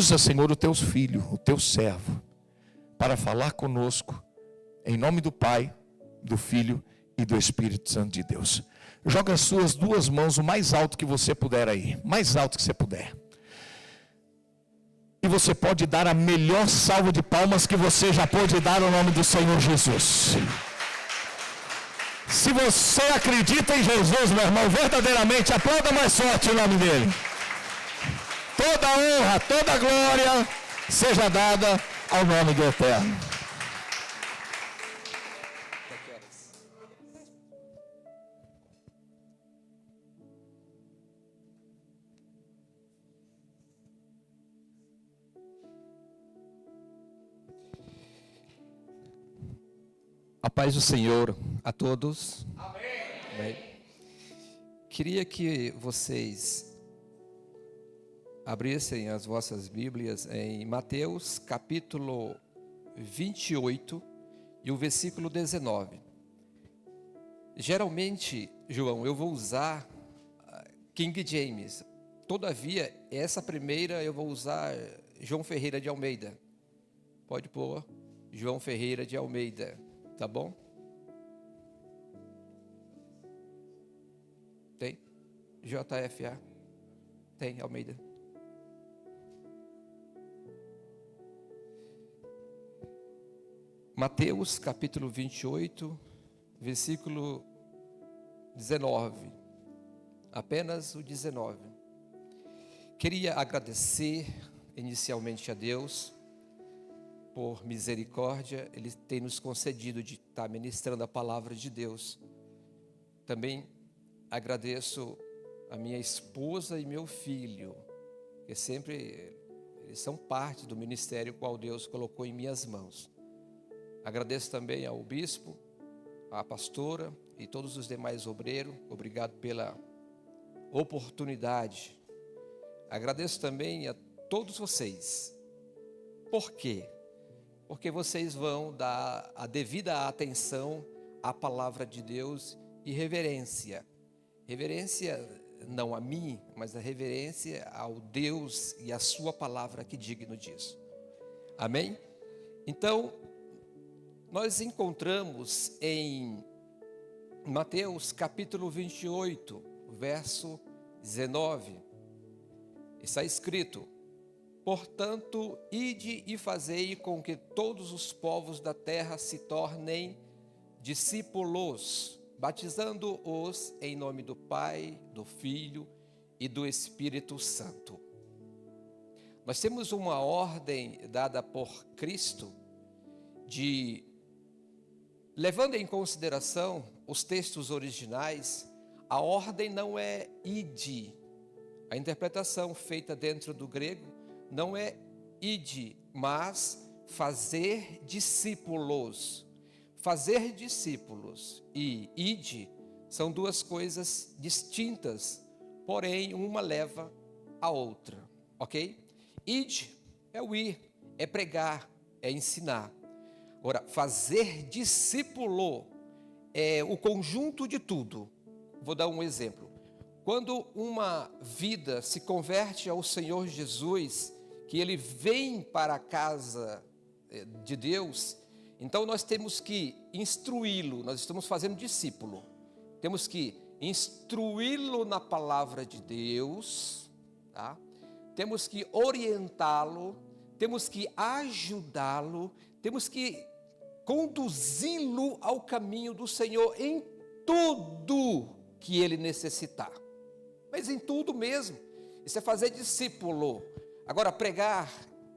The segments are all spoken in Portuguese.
Usa, Senhor, o teu filho, o teu servo, para falar conosco, em nome do Pai, do Filho e do Espírito Santo de Deus. Joga as suas duas mãos o mais alto que você puder aí, mais alto que você puder. E você pode dar a melhor salva de palmas que você já pôde dar no nome do Senhor Jesus. Se você acredita em Jesus, meu irmão, verdadeiramente, aplauda mais forte o nome dele. Toda a honra, toda a glória seja dada ao nome do Eterno. A paz do Senhor a todos. Amém. Queria que vocês abrissem as vossas Bíblias em Mateus capítulo 28 e o versículo 19. Geralmente, João, eu vou usar King James. Todavia, essa primeira eu vou usar João Ferreira de Almeida. Pode pôr João Ferreira de Almeida. Tá bom? Tem? JFA? Tem, Almeida. Mateus capítulo 28, versículo 19. Apenas o 19. Queria agradecer inicialmente a Deus por misericórdia, Ele tem nos concedido de estar ministrando a palavra de Deus. Também agradeço a minha esposa e meu filho, que sempre eles são parte do ministério qual Deus colocou em minhas mãos. Agradeço também ao bispo, à pastora e todos os demais obreiros. Obrigado pela oportunidade. Agradeço também a todos vocês. Por quê? Porque vocês vão dar a devida atenção à palavra de Deus e reverência. Reverência não a mim, mas a reverência ao Deus e à sua palavra que digno disso. Amém? Então, nós encontramos em Mateus capítulo 28, verso 19. Está escrito: portanto, ide e fazei com que todos os povos da terra se tornem discípulos, batizando-os em nome do Pai, do Filho e do Espírito Santo. Nós temos uma ordem dada por Cristo de, levando em consideração os textos originais, a ordem não é ide. A interpretação feita dentro do grego não é ide, mas fazer discípulos. Fazer discípulos e ide são duas coisas distintas, porém uma leva a outra, ok? Ide é o ir, é pregar, é ensinar. Agora, fazer discípulo é o conjunto de tudo. Vou dar um exemplo. Quando uma vida se converte ao Senhor Jesus, que ele vem para a casa de Deus, então nós temos que instruí-lo, nós estamos fazendo discípulo, temos que instruí-lo na palavra de Deus, tá? Temos que orientá-lo, temos que ajudá-lo, temos que conduzi-lo ao caminho do Senhor em tudo que ele necessitar, mas em tudo mesmo. Isso é fazer discípulo. Agora, pregar,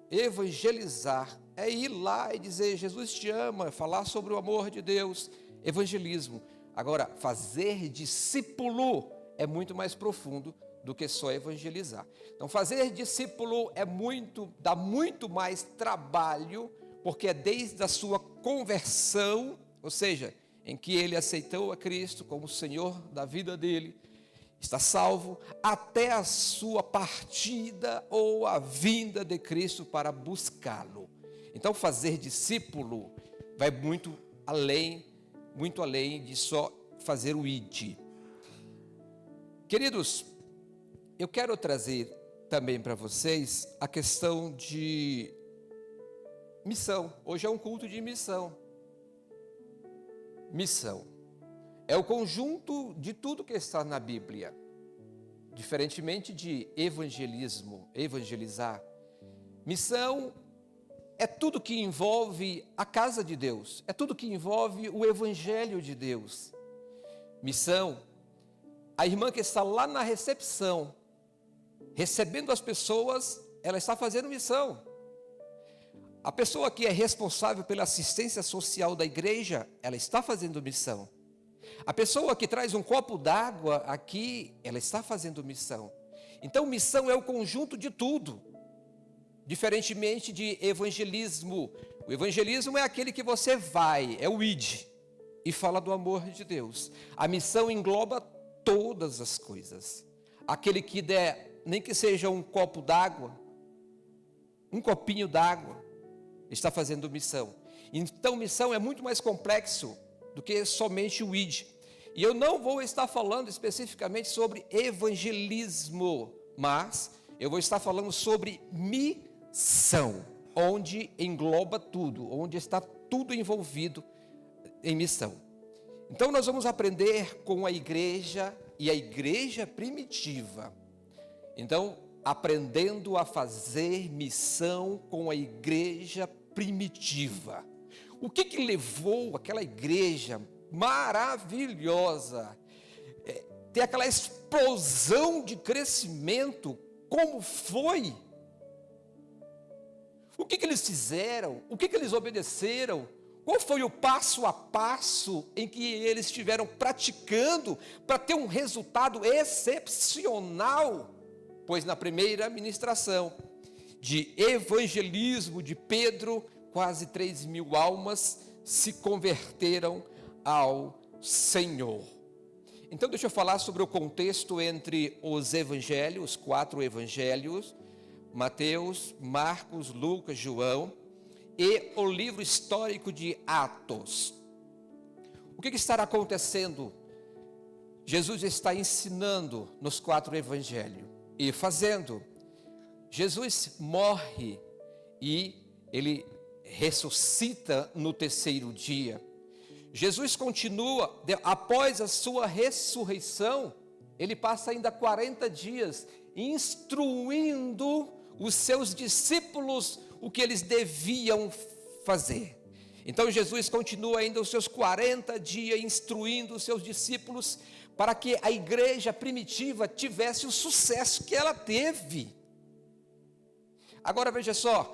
evangelizar, é ir lá e dizer: Jesus te ama, falar sobre o amor de Deus, evangelismo. Agora, fazer discípulo é muito mais profundo do que só evangelizar. Então, fazer discípulo dá muito mais trabalho, porque é desde a sua conversão, ou seja, em que ele aceitou a Cristo como Senhor da vida dele, está salvo, até a sua partida ou a vinda de Cristo para buscá-lo. Então, fazer discípulo vai muito além de só fazer o id. Queridos, eu quero trazer também para vocês a questão de missão. Hoje é um culto de missão. Missão é o conjunto de tudo que está na Bíblia. Diferentemente de evangelismo, evangelizar. Missão é tudo que envolve a casa de Deus, é tudo que envolve o evangelho de Deus. Missão, a irmã que está lá na recepção, recebendo as pessoas, ela está fazendo missão. A pessoa que é responsável pela assistência social da igreja, ela está fazendo missão. A pessoa que traz um copo d'água aqui, ela está fazendo missão. Então, missão é o conjunto de tudo. Diferentemente de evangelismo. O evangelismo é aquele que você vai, é o id, e fala do amor de Deus. A missão engloba todas as coisas. Aquele que der, nem que seja um copo d'água, um copinho d'água, está fazendo missão. Então, missão é muito mais complexo do que somente o id. E eu não vou estar falando especificamente sobre evangelismo, mas eu vou estar falando sobre missão, onde engloba tudo, onde está tudo envolvido em missão. Então nós vamos aprender com a igreja e a igreja primitiva. Então, aprendendo a fazer missão com a igreja primitiva. O que levou aquela igreja maravilhosa, ter aquela explosão de crescimento, como foi? O que eles fizeram? O que eles obedeceram? Qual foi o passo a passo em que eles estiveram praticando para ter um resultado excepcional? Pois na primeira ministração de evangelismo de Pedro, quase 3.000 almas se converteram ao Senhor. Então deixa eu falar sobre o contexto entre os evangelhos, os 4 evangelhos, Mateus, Marcos, Lucas, João, e o livro histórico de Atos. O que estará acontecendo? Jesus está ensinando nos 4 evangelhos e fazendo. Jesus morre e ele ressuscita no 3º dia. Jesus continua, após a sua ressurreição, ele passa ainda 40 dias instruindo os seus discípulos o que eles deviam fazer. Então Jesus continua ainda os seus 40 dias instruindo os seus discípulos para que a igreja primitiva tivesse o sucesso que ela teve. Agora veja só,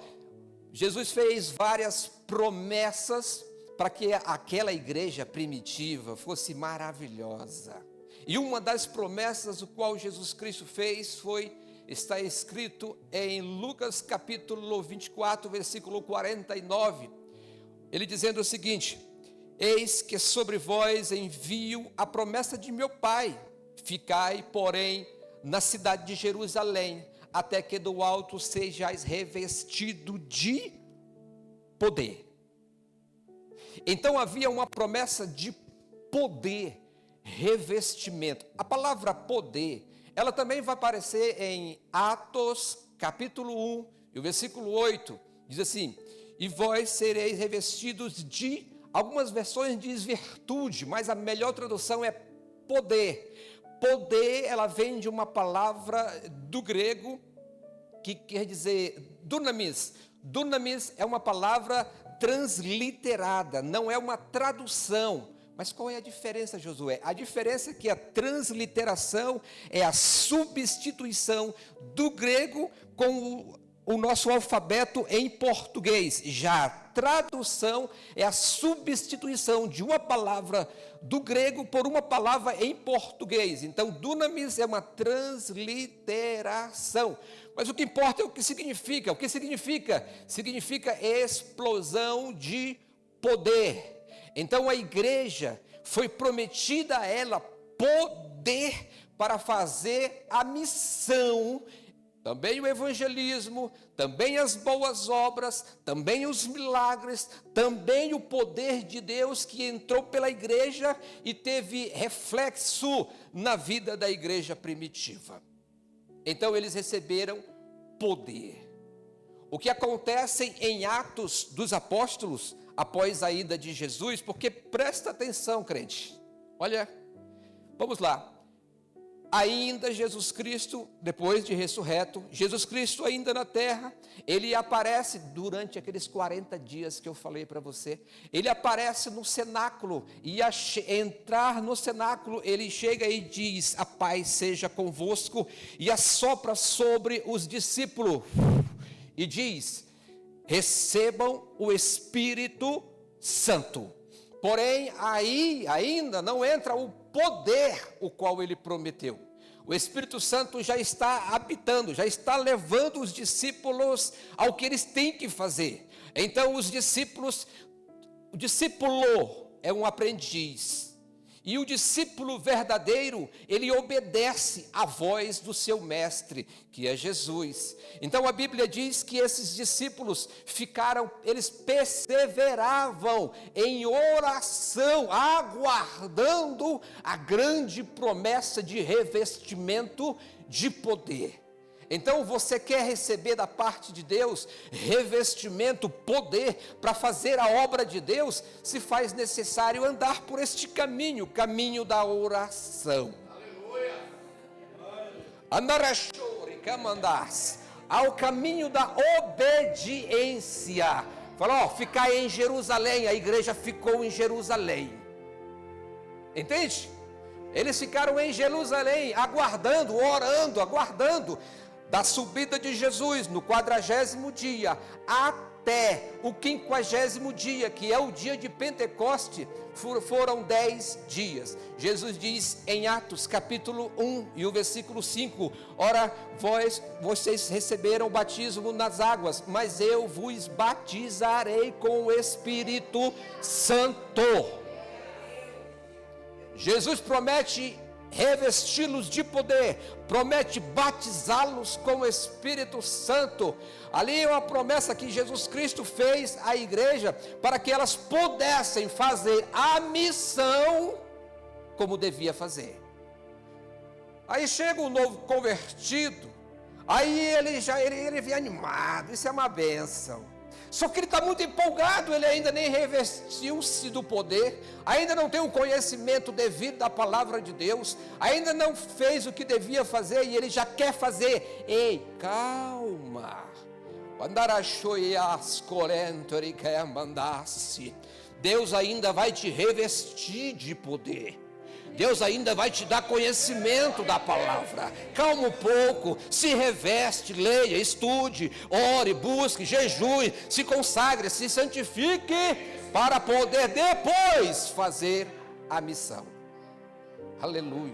Jesus fez várias promessas para que aquela igreja primitiva fosse maravilhosa. E uma das promessas o qual Jesus Cristo fez foi, está escrito em Lucas capítulo 24, versículo 49, ele dizendo o seguinte: eis que sobre vós envio a promessa de meu Pai, ficai, porém, na cidade de Jerusalém, até que do alto sejais revestido de poder. Então havia uma promessa de poder, revestimento. A palavra poder, ela também vai aparecer em Atos capítulo 1, e o versículo 8, diz assim: e vós sereis revestidos de, algumas versões diz virtude, mas a melhor tradução é poder. Poder, ela vem de uma palavra do grego, que quer dizer dunamis. Dunamis é uma palavra transliterada, não é uma tradução. Mas qual é a diferença, Josué? A diferença é que a transliteração é a substituição do grego com o nosso alfabeto em português. Já a tradução é a substituição de uma palavra do grego por uma palavra em português. Então, dunamis é uma transliteração. Mas o que importa é o que significa. O que significa? Significa explosão de poder. Então a igreja foi prometida a ela poder para fazer a missão, também o evangelismo, também as boas obras, também os milagres, também o poder de Deus que entrou pela igreja e teve reflexo na vida da igreja primitiva. Então eles receberam poder. O que acontece em Atos dos Apóstolos, após a ida de Jesus, porque presta atenção, crente, olha, vamos lá. Ainda Jesus Cristo, depois de ressurreto, Jesus Cristo ainda na terra, ele aparece durante aqueles 40 dias que eu falei para você, ele aparece no cenáculo, e entrar no cenáculo, ele chega e diz: a paz seja convosco, e assopra sobre os discípulos, e diz: recebam o Espírito Santo. Porém, aí ainda não entra o poder o qual ele prometeu. O Espírito Santo já está habitando, já está levando os discípulos ao que eles têm que fazer. Então o discípulo é um aprendiz. E o discípulo verdadeiro, ele obedece à voz do seu mestre, que é Jesus. Então a Bíblia diz que esses discípulos eles perseveravam em oração, aguardando a grande promessa de revestimento de poder. Então você quer receber da parte de Deus revestimento, poder para fazer a obra de Deus, se faz necessário andar por este caminho, caminho da oração. Ao caminho da obediência. Falou, ficar em Jerusalém, a igreja ficou em Jerusalém. Entende? Eles ficaram em Jerusalém, aguardando, orando, aguardando da subida de Jesus no 40º dia até o 50º dia, que é o dia de Pentecoste, foram 10 dias. Jesus diz em Atos capítulo 1 e o versículo 5: ora, vocês receberam o batismo nas águas, mas eu vos batizarei com o Espírito Santo. Jesus promete revesti-los de poder, promete batizá-los com o Espírito Santo. Ali é uma promessa que Jesus Cristo fez à igreja, para que elas pudessem fazer a missão como devia fazer. Aí chega um novo convertido, aí ele vem animado, isso é uma bênção. Só que ele está muito empolgado, ele ainda nem revestiu-se do poder, ainda não tem o conhecimento devido da palavra de Deus, ainda não fez o que devia fazer e ele já quer fazer. Ei, calma. Deus ainda vai te revestir de poder. Deus ainda vai te dar conhecimento da palavra. Calma um pouco, se reveste, leia, estude, ore, busque, jejue, se consagre, se santifique, para poder depois fazer a missão. Aleluia.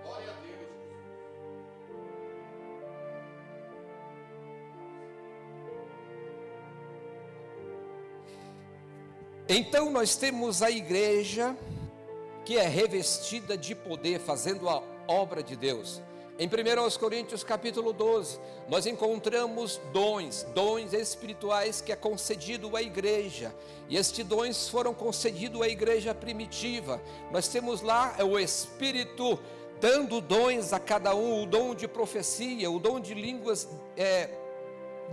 Glória a Deus. Então nós temos a igreja que é revestida de poder, fazendo a obra de Deus. Em 1 Coríntios capítulo 12, nós encontramos dons espirituais que é concedido à igreja, e estes dons foram concedidos à igreja primitiva. Nós temos lá o Espírito dando dons a cada um, o dom de profecia, o dom de línguas,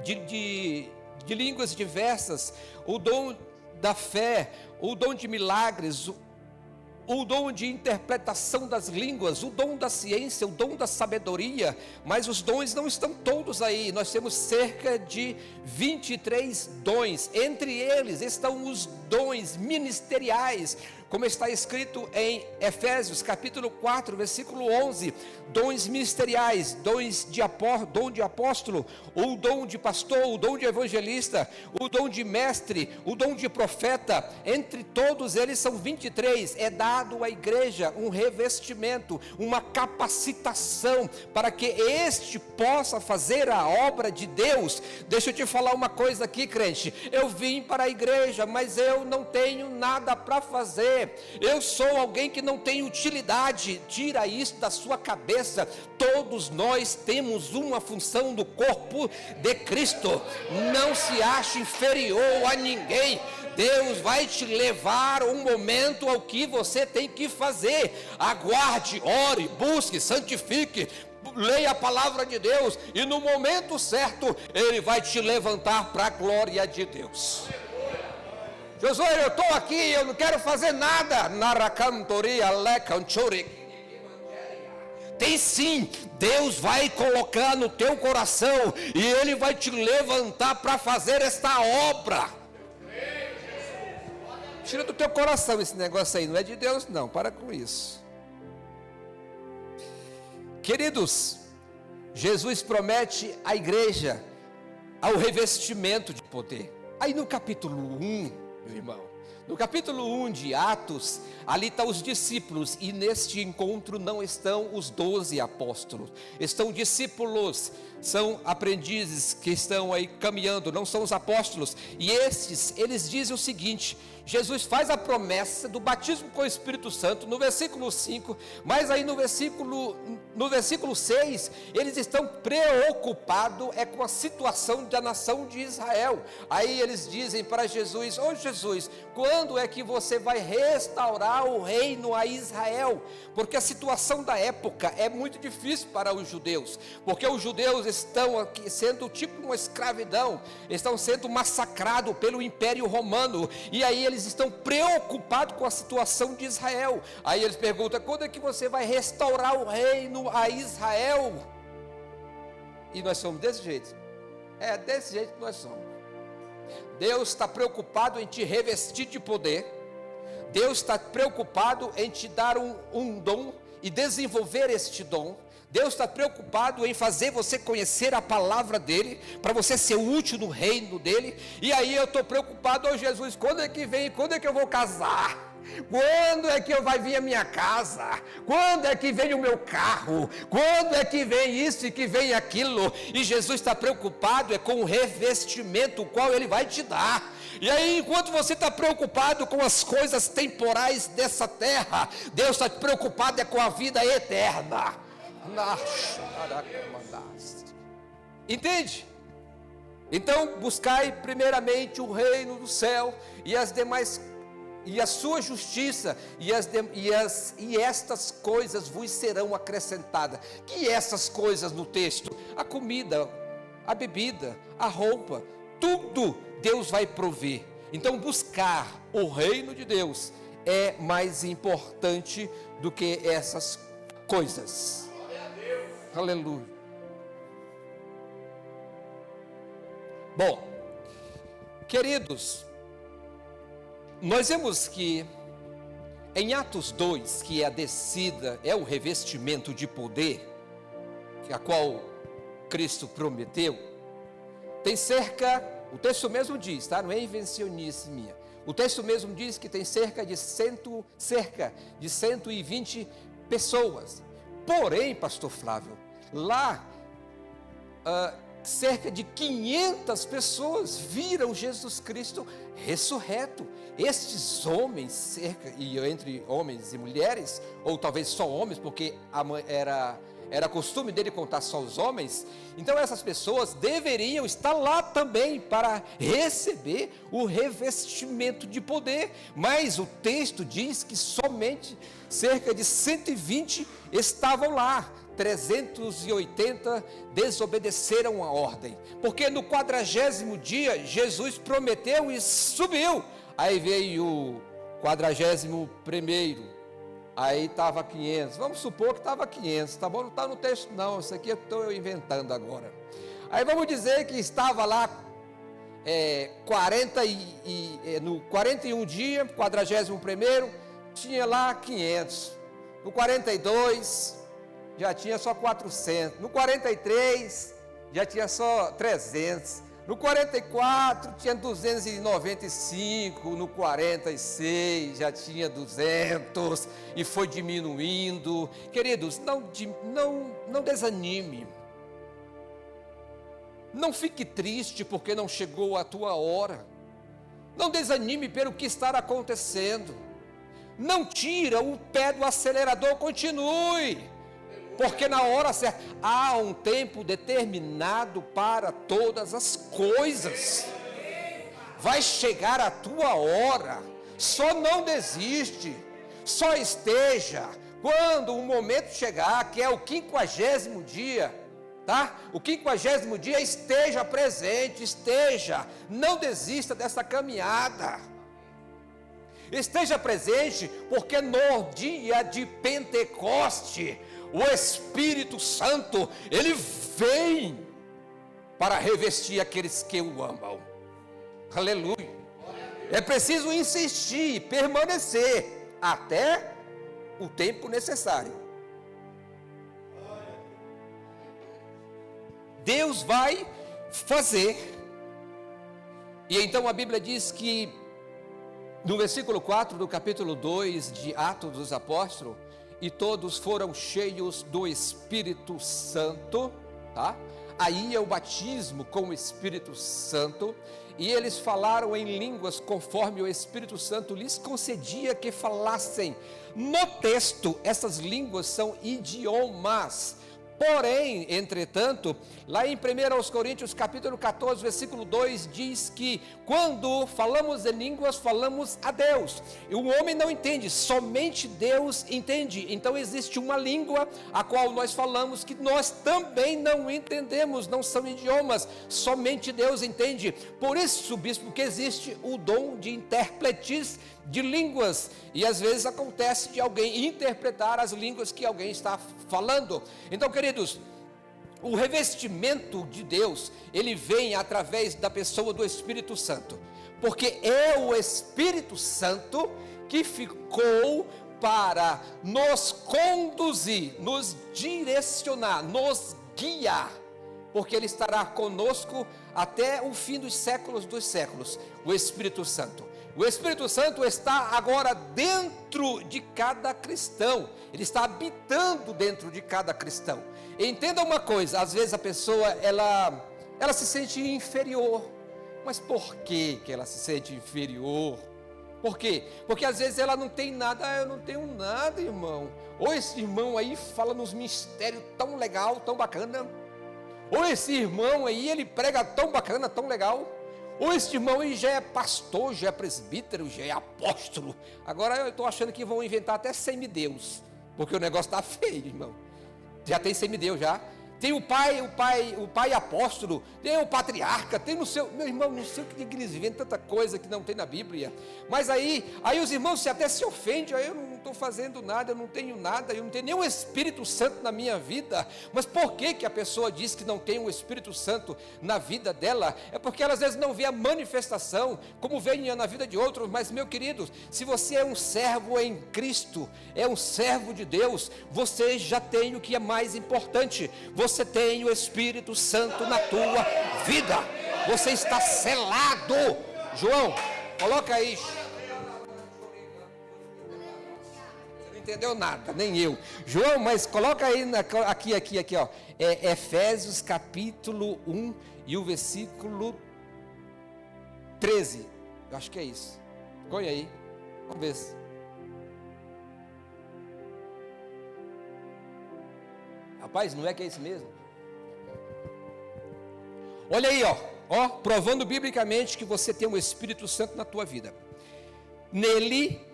de línguas diversas, o dom da fé, o dom de milagres, o dom de interpretação das línguas, o dom da ciência, o dom da sabedoria. Mas os dons não estão todos aí. Nós temos cerca de 23 dons. Entre eles estão os dons ministeriais, como está escrito em Efésios capítulo 4, versículo 11, dons ministeriais, dom de apóstolo, o dom de pastor, o dom de evangelista, o dom de mestre, o dom de profeta. Entre todos eles são 23, é dado à igreja um revestimento, uma capacitação, para que este possa fazer a obra de Deus. Deixa eu te falar uma coisa aqui, crente, eu vim para a igreja, mas eu não tenho nada para fazer, eu sou alguém que não tem utilidade. Tira isso da sua cabeça. Todos nós temos uma função do corpo de Cristo. Não se ache inferior a ninguém. Deus vai te levar um momento ao que você tem que fazer. Aguarde, ore, busque, santifique, leia a palavra de Deus, e no momento certo, Ele vai te levantar para a glória de Deus. Josué, eu estou aqui, eu não quero fazer nada. Tem sim, Deus vai colocar no teu coração, e Ele vai te levantar para fazer esta obra. Tira do teu coração esse negócio aí, não é de Deus não, para com isso. Queridos, Jesus promete à igreja ao revestimento de poder. Aí no capítulo 1, meu irmão, no capítulo 1 de Atos, ali estão os discípulos, e neste encontro não estão os 12 apóstolos, estão discípulos, são aprendizes que estão aí caminhando, não são os apóstolos, e estes, eles dizem o seguinte: Jesus faz a promessa do batismo com o Espírito Santo no versículo 5, mas aí no versículo 6, eles estão preocupados com a situação da nação de Israel. Aí eles dizem para Jesus: ô Jesus, quando é que você vai restaurar o reino a Israel? Porque a situação da época é muito difícil para os judeus, porque os judeus estão aqui sendo tipo uma escravidão, estão sendo massacrados pelo Império Romano, e aí eles estão preocupados com a situação de Israel. Aí eles perguntam: quando é que você vai restaurar o reino a Israel? E nós somos desse jeito, é desse jeito que nós somos. Deus está preocupado em te revestir de poder, Deus está preocupado em te dar um dom e desenvolver este dom. Deus está preocupado em fazer você conhecer a palavra dEle, para você ser útil no reino dEle. E aí eu estou preocupado: ô Jesus, quando é que vem, quando é que eu vou casar? Quando é que vai vir a minha casa? Quando é que vem o meu carro? Quando é que vem isso e que vem aquilo? E Jesus está preocupado com o revestimento, o qual Ele vai te dar. E aí, enquanto você está preocupado com as coisas temporais dessa terra, Deus está preocupado com a vida eterna. Entende? Então buscai primeiramente o reino do céu e as demais, e a sua justiça, e estas coisas vos serão acrescentadas. Que essas coisas no texto? A comida, a bebida, a roupa, tudo Deus vai prover. Então buscar o reino de Deus é mais importante do que essas coisas. Aleluia. Bom, queridos, nós vemos que em Atos 2, que é a descida, é o revestimento de poder, a qual Cristo prometeu, tem cerca, o texto mesmo diz, tá? Não é invencionice minha, o texto mesmo diz que tem cerca de 120 pessoas. Porém, pastor Flávio, lá cerca de 500 pessoas viram Jesus Cristo ressurreto. Estes homens, e entre homens e mulheres, ou talvez só homens, porque era costume dele contar só os homens, então essas pessoas deveriam estar lá também para receber o revestimento de poder, mas o texto diz que somente cerca de 120 estavam lá. 380 desobedeceram a ordem, porque no 40º dia Jesus prometeu e subiu. Aí veio o 41º, aí estava 500, vamos supor que estava 500, tá bom? Não está no texto não, isso aqui eu estou inventando agora. Aí vamos dizer que estava lá no 41 dia, 41º, tinha lá 500, no 42 já tinha só 400, no 43 já tinha só 300, no 44 tinha 295, no 46 já tinha 200 e foi diminuindo. Queridos, não desanime, não fique triste porque não chegou a tua hora, não desanime pelo que está acontecendo, não tira o pé do acelerador, continue. Porque na hora certa, há um tempo determinado para todas as coisas. Vai chegar a tua hora. Só não desiste. Só esteja quando o momento chegar, que é o 50º dia, tá? O 50º dia, esteja presente, não desista dessa caminhada. Esteja presente, porque no dia de Pentecoste, o Espírito Santo, ele vem para revestir aqueles que o amam. Aleluia. É preciso insistir, permanecer até o tempo necessário. Deus vai fazer. E então a Bíblia diz que no versículo 4 do capítulo 2 de Atos dos Apóstolos, e todos foram cheios do Espírito Santo, tá? Aí é o batismo com o Espírito Santo, e eles falaram em línguas conforme o Espírito Santo lhes concedia que falassem. No texto, essas línguas são idiomas. Porém, entretanto, lá em 1 Coríntios capítulo 14, versículo 2, diz que quando falamos em línguas, falamos a Deus. E o homem não entende, somente Deus entende. Então existe uma língua a qual nós falamos que nós também não entendemos, não são idiomas, somente Deus entende. Por isso, bispo, que existe o dom de intérpretes de línguas, e às vezes acontece de alguém interpretar as línguas que alguém está falando. Então, queridos, o revestimento de Deus, ele vem através da pessoa do Espírito Santo, porque é o Espírito Santo que ficou para nos conduzir, nos direcionar, nos guiar, porque ele estará conosco até o fim dos séculos, o Espírito Santo. O Espírito Santo está agora dentro de cada cristão, ele está habitando dentro de cada cristão. Entenda uma coisa, às vezes a pessoa, ela se sente inferior. Mas por que ela se sente inferior? Por quê? Porque às vezes ela não tem nada. Eu não tenho nada, irmão. Ou esse irmão aí fala nos mistérios tão legal, tão bacana. Ou esse irmão aí, ele prega tão bacana, tão legal. Ou esse irmão aí já é pastor, já é presbítero, já é apóstolo. Agora eu estou achando que vão inventar até semideus, porque o negócio está feio, irmão. Já tem semideus já. Tem o pai apóstolo, tem o patriarca, tem no seu, meu irmão, não sei o que eles inventam, tanta coisa que não tem na Bíblia. Mas aí os irmãos até se ofendem, eu não estou fazendo nada, eu não tenho nada, eu não tenho nenhum Espírito Santo na minha vida. Mas por que a pessoa diz que não tem o Espírito Santo na vida dela? É porque ela às vezes não vê a manifestação, como vem na vida de outros. Mas, meu querido, se você é um servo em Cristo, é um servo de Deus, você já tem o que é mais importante. Você tem o Espírito Santo na tua vida. Você está selado. João, coloca aí. Você não entendeu nada, nem eu. João, mas coloca aí aqui, ó. É Efésios capítulo 1 e o versículo 13. Eu acho que é isso. Põe aí. Vamos ver se. Rapaz, não é que é isso mesmo? Olha aí, ó, provando biblicamente que você tem o Espírito Santo na tua vida. Nele,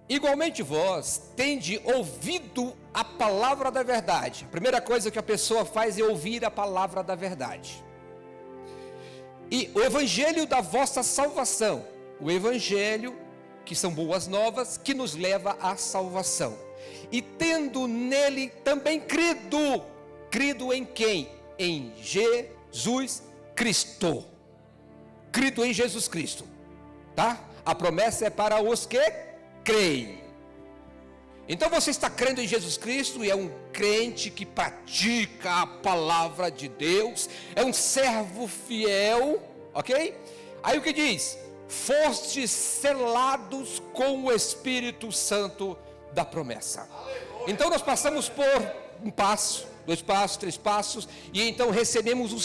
igualmente vós, tende ouvido a palavra da verdade. A primeira coisa que a pessoa faz é ouvir a palavra da verdade. E o evangelho da vossa salvação. O evangelho, que são boas novas, que nos leva à salvação. E tendo nele também crido em quem? Em Jesus Cristo. Crido em Jesus Cristo, tá? A promessa é para os que creem. Então você está crendo em Jesus Cristo e é um crente que pratica a palavra de Deus, é um servo fiel, ok? Aí o que diz? Fostes selados com o Espírito Santo da promessa. Então nós passamos por um passo, 2 passos, 3 passos, e então recebemos o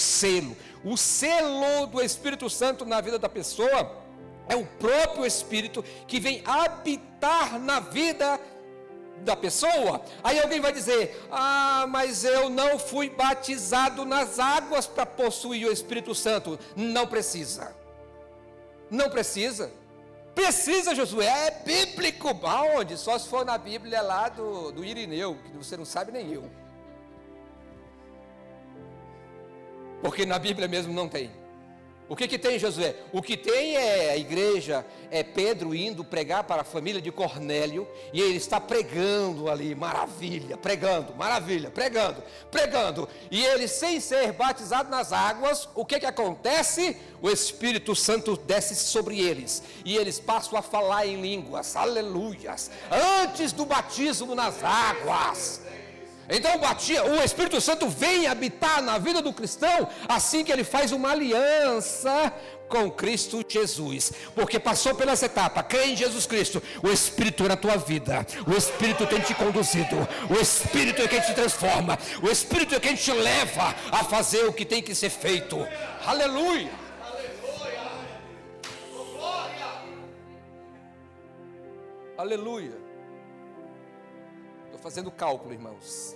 selo do Espírito Santo na vida da pessoa. É o próprio Espírito que vem habitar na vida da pessoa. Aí alguém vai dizer: mas eu não fui batizado nas águas para possuir o Espírito Santo. Não precisa. Precisa, Josué, é bíblico. Aonde? Só se for na Bíblia lá do Irineu, que você não sabe nem eu. Porque na Bíblia mesmo não tem. O que tem, Josué? O que tem é a igreja, é Pedro indo pregar para a família de Cornélio, e ele está pregando ali, maravilha, pregando, maravilha, pregando, e ele sem ser batizado nas águas, o que acontece? O Espírito Santo desce sobre eles, e eles passam a falar em línguas, aleluias, antes do batismo nas águas. Então o Espírito Santo vem habitar na vida do cristão assim que ele faz uma aliança com Cristo Jesus, porque passou pelas etapas, crê em Jesus Cristo, o Espírito é na tua vida, o Espírito tem te conduzido, o Espírito é quem te transforma, o Espírito é quem te leva a fazer o que tem que ser feito. Aleluia! Aleluia! Fazendo cálculo, irmãos.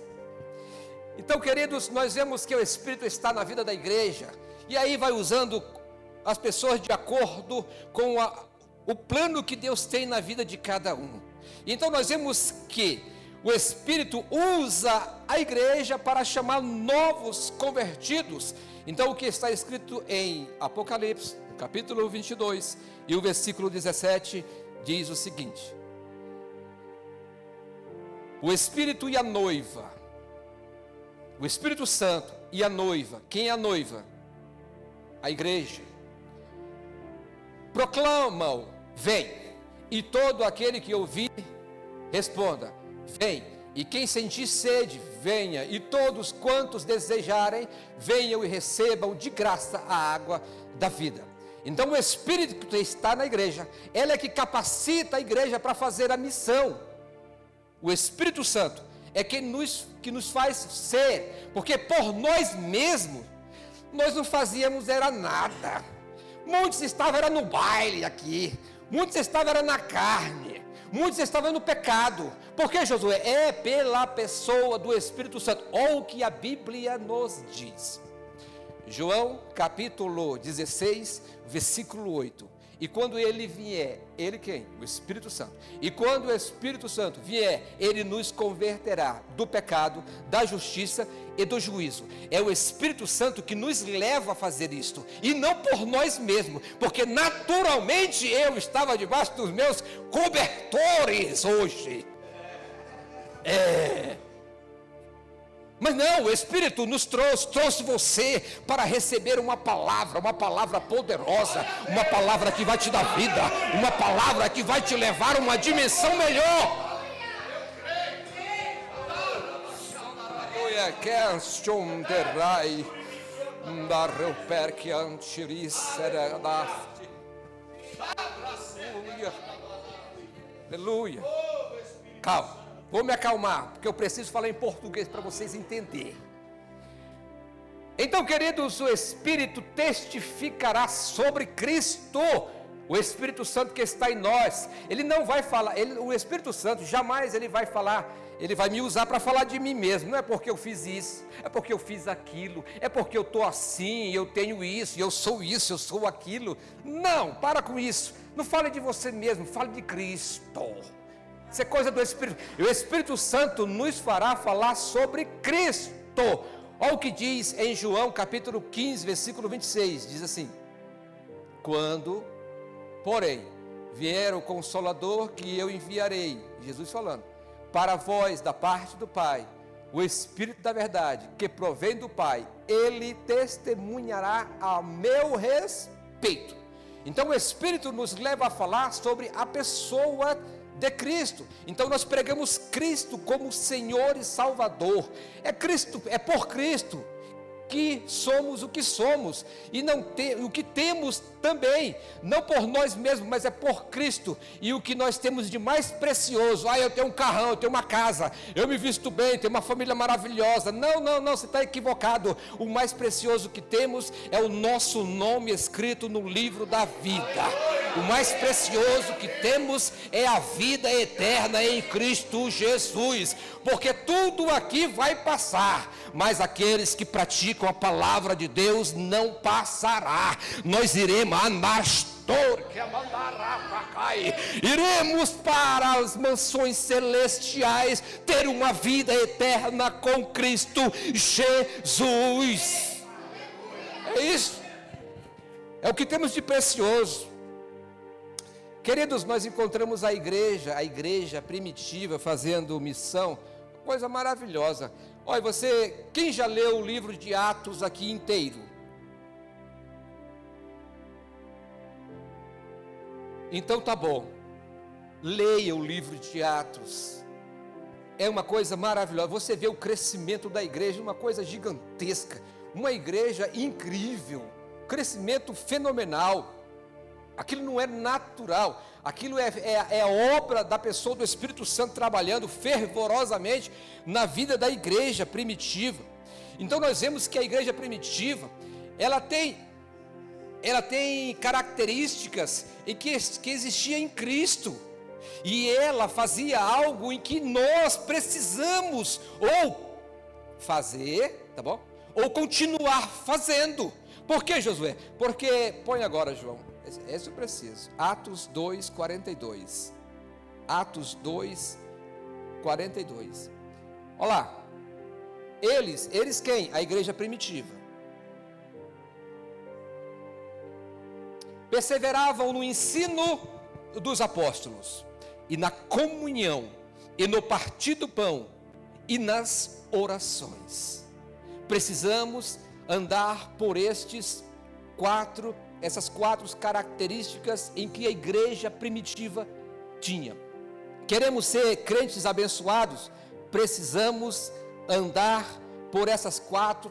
Então, queridos, nós vemos que o Espírito está na vida da igreja, e aí vai usando as pessoas de acordo com o plano que Deus tem na vida de cada um. Então nós vemos que o Espírito usa a igreja para chamar novos convertidos. Então o que está escrito em Apocalipse, capítulo 22, e o versículo 17, diz o seguinte: o Espírito e a noiva, o Espírito Santo e a noiva. Quem é a noiva? A igreja. Proclamam: vem. E todo aquele que ouvir, responda: vem. E quem sentir sede, venha. E todos quantos desejarem, venham e recebam de graça a água da vida. Então o Espírito que está na igreja, ele é que capacita a igreja para fazer a missão. O Espírito Santo é que nos faz ser, porque por nós mesmos, nós não fazíamos era nada. Muitos estavam era no baile aqui, muitos estavam era na carne, muitos estavam no pecado. Porque, Josué, é pela pessoa do Espírito Santo, ou o que a Bíblia nos diz. João capítulo 16, versículo 8. E quando ele vier, ele quem? O Espírito Santo. E quando o Espírito Santo vier, ele nos converterá do pecado, da justiça e do juízo. É o Espírito Santo que nos leva a fazer isto, e não por nós mesmos, porque naturalmente eu estava debaixo dos meus cobertores hoje. Mas não, o Espírito nos trouxe você para receber uma palavra poderosa, uma palavra que vai te dar vida, uma palavra que vai te levar a uma dimensão melhor. Aleluia. Calma. Vou me acalmar, porque eu preciso falar em português para vocês entenderem. Então, queridos, o Espírito testificará sobre Cristo. O Espírito Santo que está em nós, ele não vai falar, o Espírito Santo jamais ele vai falar, ele vai me usar para falar de mim mesmo. Não é porque eu fiz isso, é porque eu fiz aquilo, é porque eu estou assim, eu tenho isso, eu sou aquilo. Não, para com isso. Não fale de você mesmo, fale de Cristo. Isso é coisa do Espírito. E o Espírito Santo nos fará falar sobre Cristo. Olha o que diz em João capítulo 15, versículo 26. Diz assim: quando, porém, vier o Consolador que eu enviarei, Jesus falando, para vós da parte do Pai, o Espírito da verdade, que provém do Pai, ele testemunhará a meu respeito. Então o Espírito nos leva a falar sobre a pessoa de Cristo. Então nós pregamos Cristo como Senhor e Salvador. É Cristo, é por Cristo que somos o que somos, e o que temos também, não por nós mesmos, mas é por Cristo. E o que nós temos de mais precioso: eu tenho um carrão, eu tenho uma casa, eu me visto bem, tenho uma família maravilhosa. Não, você está equivocado. O mais precioso que temos é o nosso nome escrito no livro da vida. O mais precioso que temos é a vida eterna em Cristo Jesus, porque tudo aqui vai passar, mas aqueles que praticam a palavra de Deus não passará. Nós iremos pastor, que iremos para as mansões celestiais, ter uma vida eterna com Cristo Jesus. É isso, é o que temos de precioso. Queridos, nós encontramos a igreja primitiva fazendo missão, coisa maravilhosa. Olha, quem já leu o livro de Atos aqui inteiro? Então tá bom, leia o livro de Atos, é uma coisa maravilhosa. Você vê o crescimento da igreja, uma coisa gigantesca, uma igreja incrível, crescimento fenomenal. Aquilo não é natural, aquilo é obra da pessoa do Espírito Santo trabalhando fervorosamente na vida da igreja primitiva. Então nós vemos que a igreja primitiva, ela tem características em que existia em Cristo, e ela fazia algo em que nós precisamos ou fazer, tá bom? Ou continuar fazendo. Por que, Josué? Porque, põe agora, João, esse eu preciso, Atos 2, 42, Atos 2, 42, olha lá, eles quem? A igreja primitiva, perseveravam no ensino dos apóstolos, e na comunhão, e no partir do pão, e nas orações. Precisamos andar por essas quatro características em que a igreja primitiva tinha. Queremos ser crentes abençoados, precisamos andar por essas quatro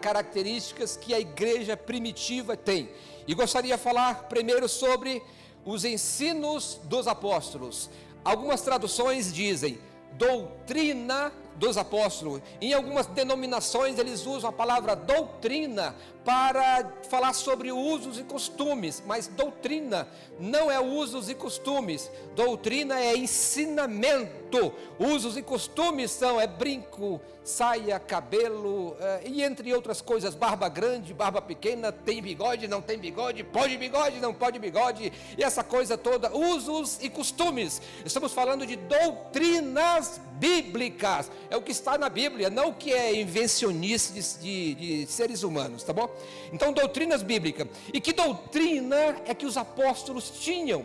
características que a igreja primitiva tem. E gostaria de falar primeiro sobre os ensinos dos apóstolos. Algumas traduções dizem doutrina dos apóstolos. Em algumas denominações eles usam a palavra doutrina para falar sobre usos e costumes, mas doutrina não é usos e costumes, doutrina é ensinamento. Usos e costumes são brinco, saia, cabelo, e entre outras coisas, barba grande, barba pequena, tem bigode, não tem bigode, pode bigode, não pode bigode, e essa coisa toda, usos e costumes. Estamos falando de doutrinas bíblicas, é o que está na Bíblia, não o que é invencionice de seres humanos, tá bom? Então, doutrinas bíblicas. E que doutrina é que os apóstolos tinham?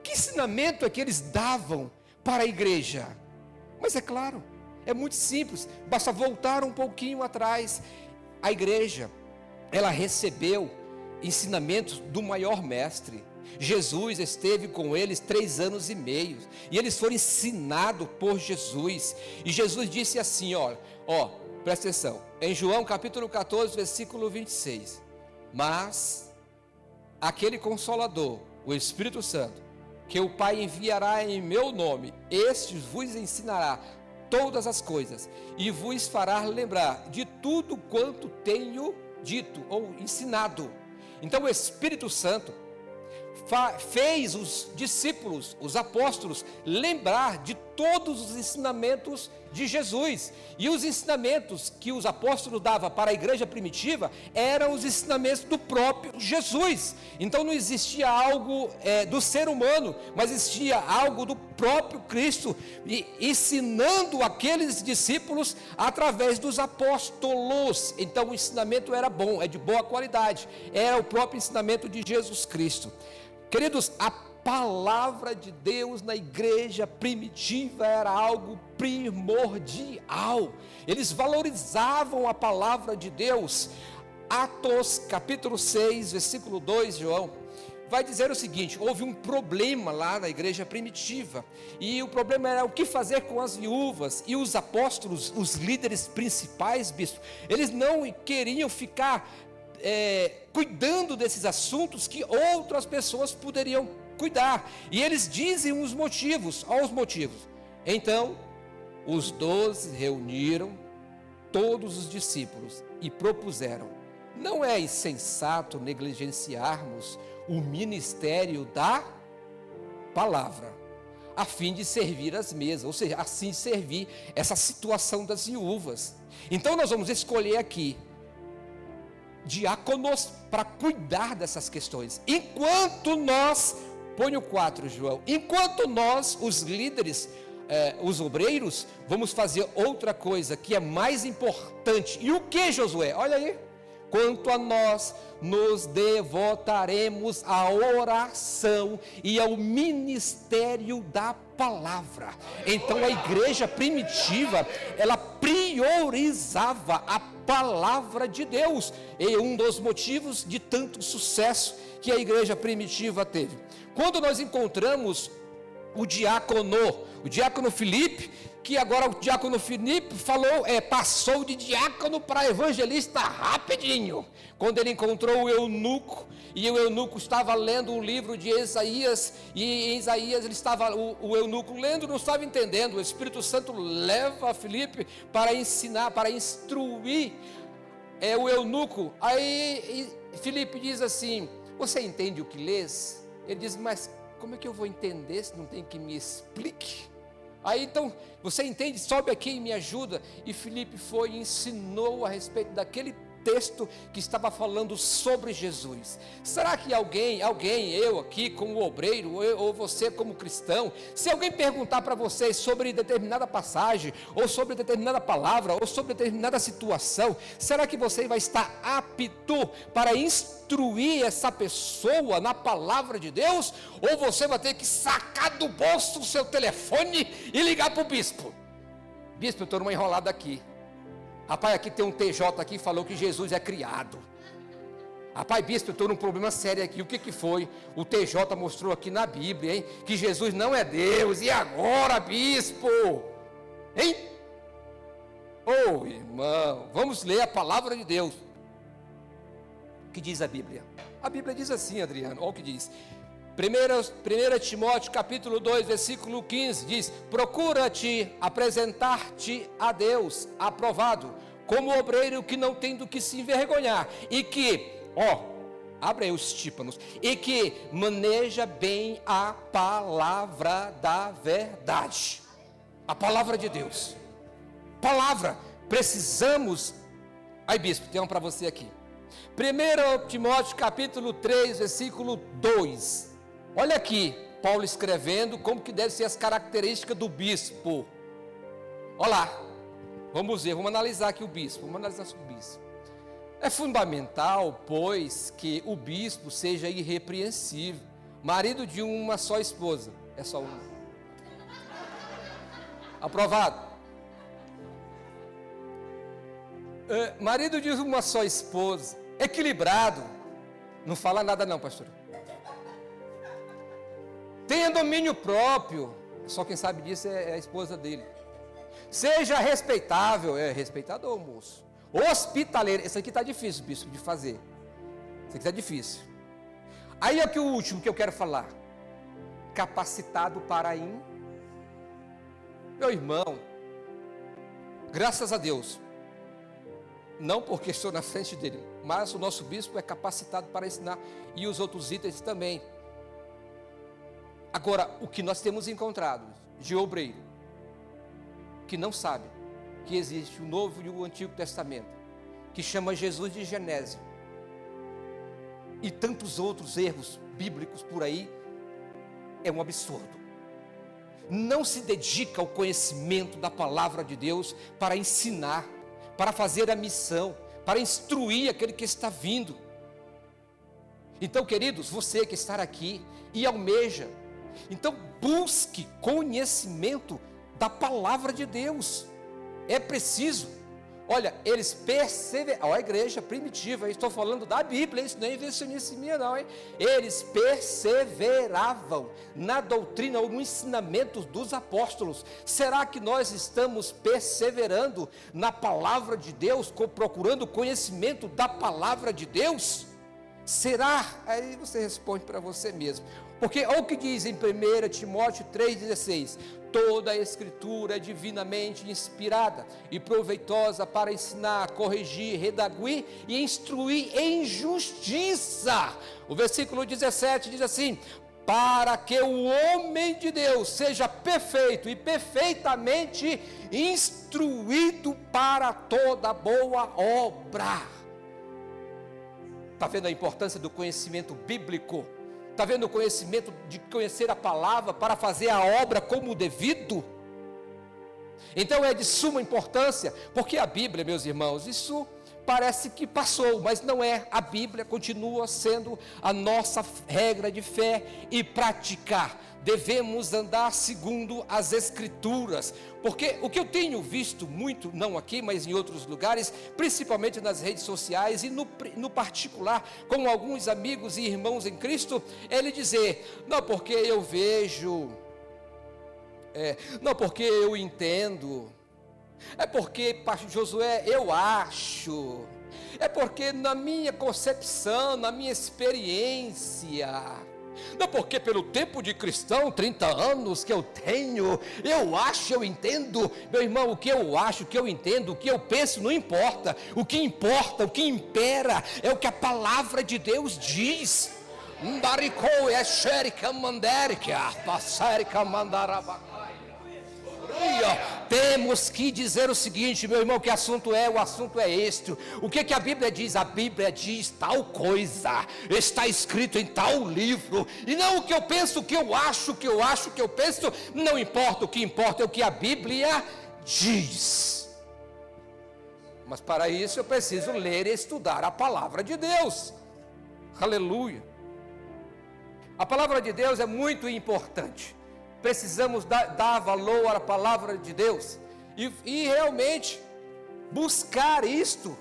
Que ensinamento é que eles davam para a igreja? Mas é claro, é muito simples, basta voltar um pouquinho atrás. A igreja, ela recebeu ensinamentos do maior mestre. Jesus esteve com eles 3 anos e meio, e eles foram ensinados por Jesus, e Jesus disse assim, ó, presta atenção, em João capítulo 14, versículo 26, mas aquele Consolador, o Espírito Santo, que o Pai enviará em meu nome, este vos ensinará todas as coisas, e vos fará lembrar de tudo quanto tenho dito, ou ensinado. Então o Espírito Santo fez os discípulos, os apóstolos, lembrar de todos os ensinamentos de Jesus. E os ensinamentos que os apóstolos davam para a igreja primitiva eram os ensinamentos do próprio Jesus. Então não existia algo do ser humano, mas existia algo do próprio Cristo, ensinando aqueles discípulos através dos apóstolos. Então o ensinamento era bom, é de boa qualidade, era o próprio ensinamento de Jesus Cristo. Queridos, a palavra de Deus na igreja primitiva era algo primordial. Eles valorizavam a palavra de Deus. Atos capítulo 6, versículo 2, João, vai dizer o seguinte: houve um problema lá na igreja primitiva, e o problema era o que fazer com as viúvas, e os apóstolos, os líderes principais, bispo, eles não queriam ficar cuidando desses assuntos que outras pessoas poderiam cuidar, e eles dizem os motivos, aos motivos. Então os 12 reuniram todos os discípulos e propuseram: não é insensato negligenciarmos o ministério da palavra, a fim de servir as mesas, ou seja, assim servir essa situação das viúvas. Então nós vamos escolher aqui diáconos para cuidar dessas questões. Enquanto nós, põe o 4, João, enquanto nós, os líderes, os obreiros, vamos fazer outra coisa que é mais importante. E o que, Josué? Olha aí. Quanto a nós, nos devotaremos à oração e ao ministério da palavra. Então a igreja primitiva, ela priorizava a palavra de Deus. E um dos motivos de tanto sucesso que a igreja primitiva teve. Quando nós encontramos o diácono Filipe, que agora o diácono Filipe passou de diácono para evangelista rapidinho, quando ele encontrou o eunuco, e o eunuco estava lendo o livro de Isaías, e em Isaías o eunuco lendo, não estava entendendo. O Espírito Santo leva Filipe para ensinar, para instruir o eunuco. Aí Filipe diz assim: você entende o que lês? Ele diz: mas como é que eu vou entender se não tem que me explique? Aí então, você entende? Sobe aqui e me ajuda. E Filipe foi e ensinou a respeito daquele texto que estava falando sobre Jesus. Será que alguém, eu aqui como obreiro, ou você como cristão, se alguém perguntar para vocês sobre determinada passagem, ou sobre determinada palavra, ou sobre determinada situação, será que você vai estar apto para instruir essa pessoa na palavra de Deus? Ou você vai ter que sacar do bolso o seu telefone e ligar para o bispo? Bispo, eu estou numa enrolada aqui. Rapaz, aqui tem um TJ aqui que falou que Jesus é criado. Rapaz, bispo, eu estou num problema sério aqui. O que foi? O TJ mostrou aqui na Bíblia, hein? Que Jesus não é Deus. E agora, bispo? Hein? Ô, irmão, vamos ler a palavra de Deus. O que diz a Bíblia? A Bíblia diz assim, Adriano, olha o que diz. 1 Timóteo capítulo 2, versículo 15, diz: procura-te apresentar-te a Deus aprovado, como obreiro que não tem do que se envergonhar, e que, abre aí os tímpanos, e que maneja bem a palavra da verdade. A palavra de Deus. Palavra, precisamos. Aí, bispo, tem um para você aqui. 1 Timóteo capítulo 3, versículo 2. Olha aqui, Paulo escrevendo como que devem ser as características do bispo. Olha lá, vamos ver, vamos analisar aqui o bispo, É fundamental, pois, que o bispo seja irrepreensível, marido de uma só esposa, é só uma. Aprovado. Marido de uma só esposa, equilibrado, não fala nada não, pastor. Tenha domínio próprio, só quem sabe disso é a esposa dele. Seja respeitável, respeitador, moço. Hospitaleiro, esse aqui está difícil, bispo, de fazer. Isso aqui está difícil. Aí é que o último que eu quero falar. Capacitado para Meu irmão, graças a Deus, não porque estou na frente dele, mas o nosso bispo é capacitado para ensinar, e os outros itens também. Agora, o que nós temos encontrado de obreiro, que não sabe que existe o Novo e o Antigo Testamento, que chama Jesus de Genésio, e tantos outros erros bíblicos por aí, é um absurdo. Não se dedica ao conhecimento da palavra de Deus para ensinar, para fazer a missão, para instruir aquele que está vindo. Então, queridos, você que está aqui e almeja, então busque conhecimento da palavra de Deus. É preciso. Olha, eles perseveravam. A igreja primitiva, estou falando da Bíblia, isso não é invencionice minha não, hein? Eles perseveravam na doutrina ou no ensinamento dos apóstolos. Será que nós estamos perseverando na palavra de Deus, procurando conhecimento da palavra de Deus? Será? Aí você responde para você mesmo. Porque olha o que diz em 1 Timóteo 3,16: toda a escritura é divinamente inspirada e proveitosa para ensinar, corrigir, redaguir e instruir em justiça. O versículo 17 diz assim: para que o homem de Deus seja perfeito e perfeitamente instruído para toda boa obra. Está vendo a importância do conhecimento bíblico? Está vendo o conhecimento de conhecer a palavra para fazer a obra como devido? Então é de suma importância, porque a Bíblia, meus irmãos, isso parece que passou, mas não é. A Bíblia continua sendo a nossa regra de fé e praticar. Devemos andar segundo as Escrituras, porque o que eu tenho visto muito, não aqui, mas em outros lugares, principalmente nas redes sociais e no particular, com alguns amigos e irmãos em Cristo, ele dizer, não, porque eu vejo, não, porque eu entendo, é porque, pastor Josué, eu acho, é porque na minha concepção, na minha experiência, não, porque pelo tempo de cristão, 30 anos que eu tenho, eu acho, eu entendo. Meu irmão, o que eu acho, o que eu entendo, o que eu penso, não importa. O que importa, o que impera, é o que a palavra de Deus diz. Temos que dizer o seguinte, meu irmão, que o assunto é este. O que a Bíblia diz? A Bíblia diz tal coisa, está escrito em tal livro, e não o que eu penso, o que eu acho, o que eu penso, não importa. O que importa é o que a Bíblia diz. Mas para isso eu preciso ler e estudar a palavra de Deus. Aleluia. A palavra de Deus é muito importante. Precisamos dar valor à palavra de Deus e realmente buscar isto,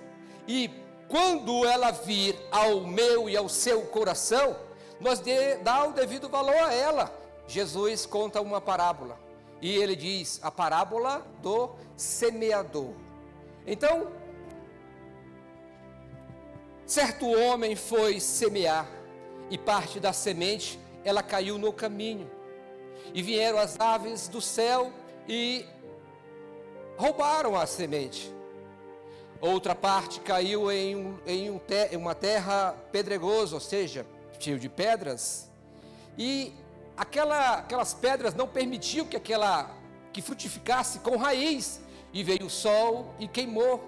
e quando ela vir ao meu e ao seu coração, nós dá o devido valor a ela. Jesus conta uma parábola, e ele diz, a parábola do semeador. Então, certo homem foi semear, e parte da semente, ela caiu no caminho, e vieram as aves do céu e roubaram a semente. Outra parte caiu em uma terra pedregosa, ou seja, cheio de pedras, e aquelas pedras não permitiam que frutificasse com raiz, e veio o sol e queimou.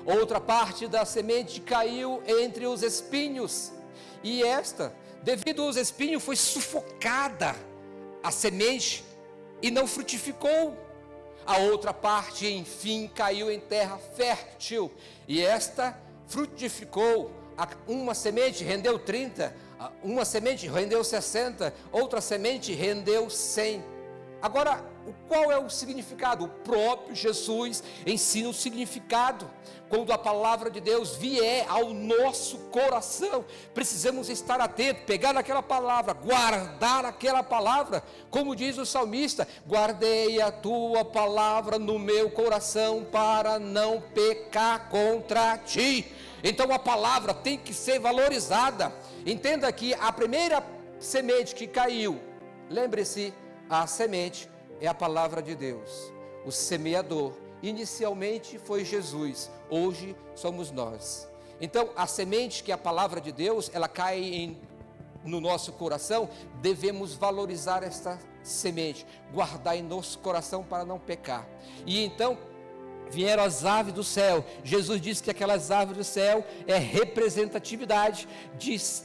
Outra parte da semente caiu entre os espinhos, e devido aos espinhos, foi sufocada a semente e não frutificou. A outra parte, enfim, caiu em terra fértil, e esta frutificou. Uma semente rendeu 30, uma semente rendeu 60, outra semente rendeu 100. Agora, qual é o significado? O próprio Jesus ensina o significado. Quando a palavra de Deus vier ao nosso coração, precisamos estar atentos, pegar naquela palavra, guardar aquela palavra, como diz o salmista, guardei a tua palavra no meu coração para não pecar contra ti. Então a palavra tem que ser valorizada. Entenda que a primeira semente que caiu, lembre-se, a semente é a palavra de Deus. O semeador inicialmente foi Jesus, hoje somos nós. Então a semente que é a palavra de Deus, ela cai no nosso coração. Devemos valorizar esta semente, guardar em nosso coração para não pecar. E então vieram as aves do céu. Jesus disse que aquelas aves do céu é representatividade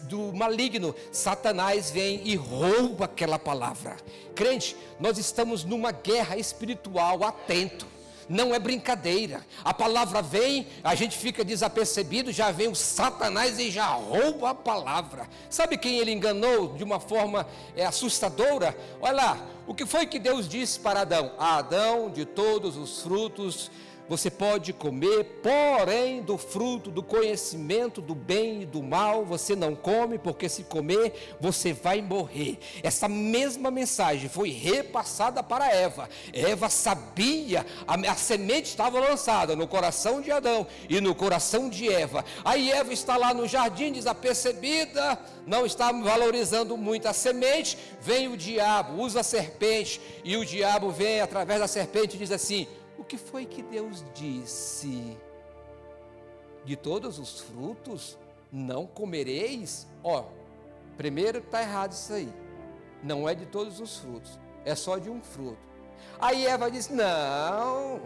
do maligno. Satanás vem e rouba aquela palavra. Crente, nós estamos numa guerra espiritual, atento. Não é brincadeira. A palavra vem, a gente fica desapercebido, já vem o Satanás e já rouba a palavra. Sabe quem ele enganou de uma forma assustadora? Olha lá, o que foi que Deus disse para Adão? Adão, de todos os frutos você pode comer, porém do fruto do conhecimento do bem e do mal você não come, porque se comer você vai morrer. Essa mesma mensagem foi repassada para Eva. Eva sabia, a semente estava lançada no coração de Adão e no coração de Eva. Aí Eva está lá no jardim desapercebida, não está valorizando muito a semente. Vem o diabo, usa a serpente, e o diabo vem através da serpente e diz assim: o que foi que Deus disse? De todos os frutos não comereis? Primeiro está errado isso aí. Não é de todos os frutos, é só de um fruto. Aí Eva disse: não.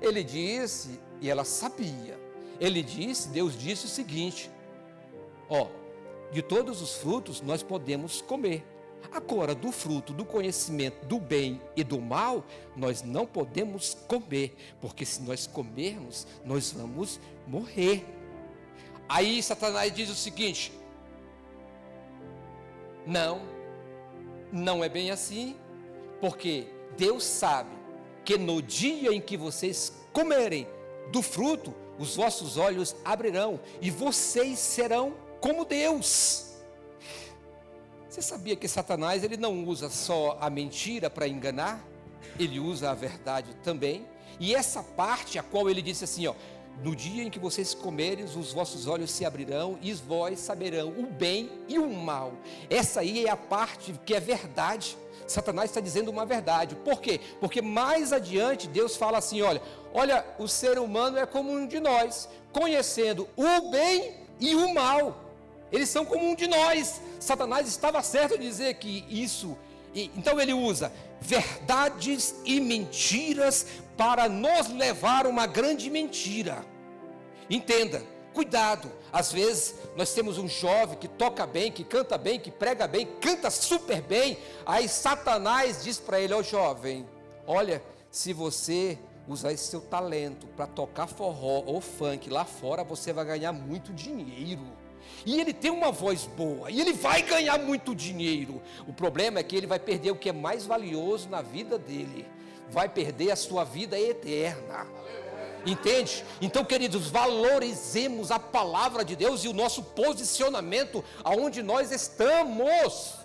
Ele disse, e ela sabia. Deus disse o seguinte: de todos os frutos nós podemos comer. Agora, do fruto do conhecimento do bem e do mal, nós não podemos comer, porque se nós comermos, nós vamos morrer. Aí Satanás diz o seguinte: não é bem assim, porque Deus sabe que no dia em que vocês comerem do fruto, os vossos olhos abrirão e vocês serão como Deus. Você sabia que Satanás, ele não usa só a mentira para enganar? Ele usa a verdade também. E essa parte a qual ele disse assim, no dia em que vocês comerem, os vossos olhos se abrirão e vós saberão o bem e o mal. Essa aí é a parte que é verdade. Satanás está dizendo uma verdade. Por quê? Porque mais adiante Deus fala assim, olha, o ser humano é como um de nós, conhecendo o bem e o mal. Eles são como um de nós. Satanás estava certo de dizer que isso. Então ele usa verdades e mentiras para nos levar a uma grande mentira. Entenda, cuidado. Às vezes nós temos um jovem que toca bem, que canta bem, que prega bem, canta super bem. Aí Satanás diz para ele: jovem, olha, se você usar esse seu talento para tocar forró ou funk lá fora, você vai ganhar muito dinheiro. E ele tem uma voz boa, e ele vai ganhar muito dinheiro. O problema é que ele vai perder o que é mais valioso na vida dele. Vai perder a sua vida eterna. Entende? Então, queridos, valorizemos a palavra de Deus e o nosso posicionamento aonde nós estamos.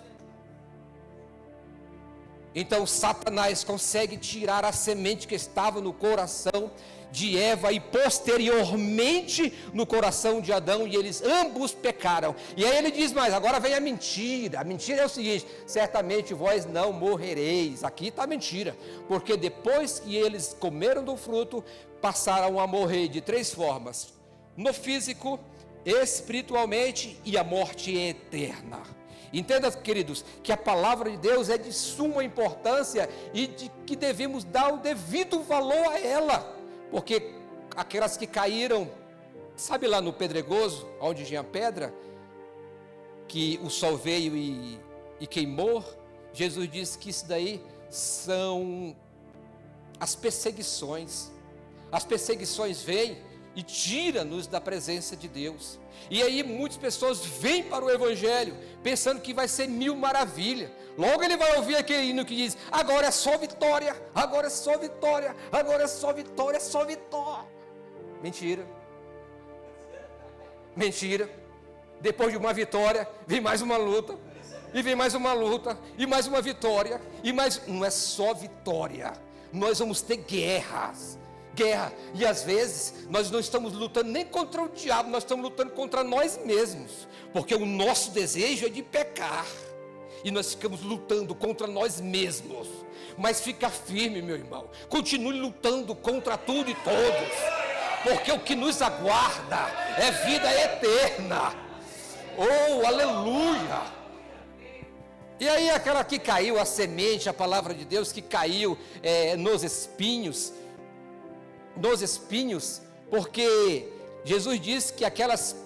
Então Satanás consegue tirar a semente que estava no coração de Eva e posteriormente no coração de Adão, e eles ambos pecaram. E aí ele diz mais, agora vem a mentira. A mentira é o seguinte: certamente vós não morrereis. Aqui está a mentira, porque depois que eles comeram do fruto, passaram a morrer de 3 formas: no físico, espiritualmente e a morte eterna. Entenda, queridos, que a palavra de Deus é de suma importância e de que devemos dar o devido valor a ela, porque aquelas que caíram, sabe lá no pedregoso, onde tinha pedra, que o sol veio e queimou, Jesus disse que isso daí são as perseguições. As perseguições vêm e tiram-nos da presença de Deus. E aí muitas pessoas vêm para o Evangelho pensando que vai ser mil maravilhas. Logo ele vai ouvir aquele hino que diz: agora é só vitória, agora é só vitória, agora é só vitória, é só vitória. Mentira. Mentira. Depois de uma vitória, vem mais uma luta, e vem mais uma luta, e mais uma vitória, e mais. Não é só vitória, nós vamos ter guerras. E às vezes nós não estamos lutando nem contra o diabo, nós estamos lutando contra nós mesmos, porque o nosso desejo é de pecar, e nós ficamos lutando contra nós mesmos. Mas fica firme, meu irmão, continue lutando contra tudo e todos, porque o que nos aguarda é vida eterna. Oh, aleluia! E aí aquela que caiu, a semente, a palavra de Deus que caiu nos espinhos, porque Jesus disse que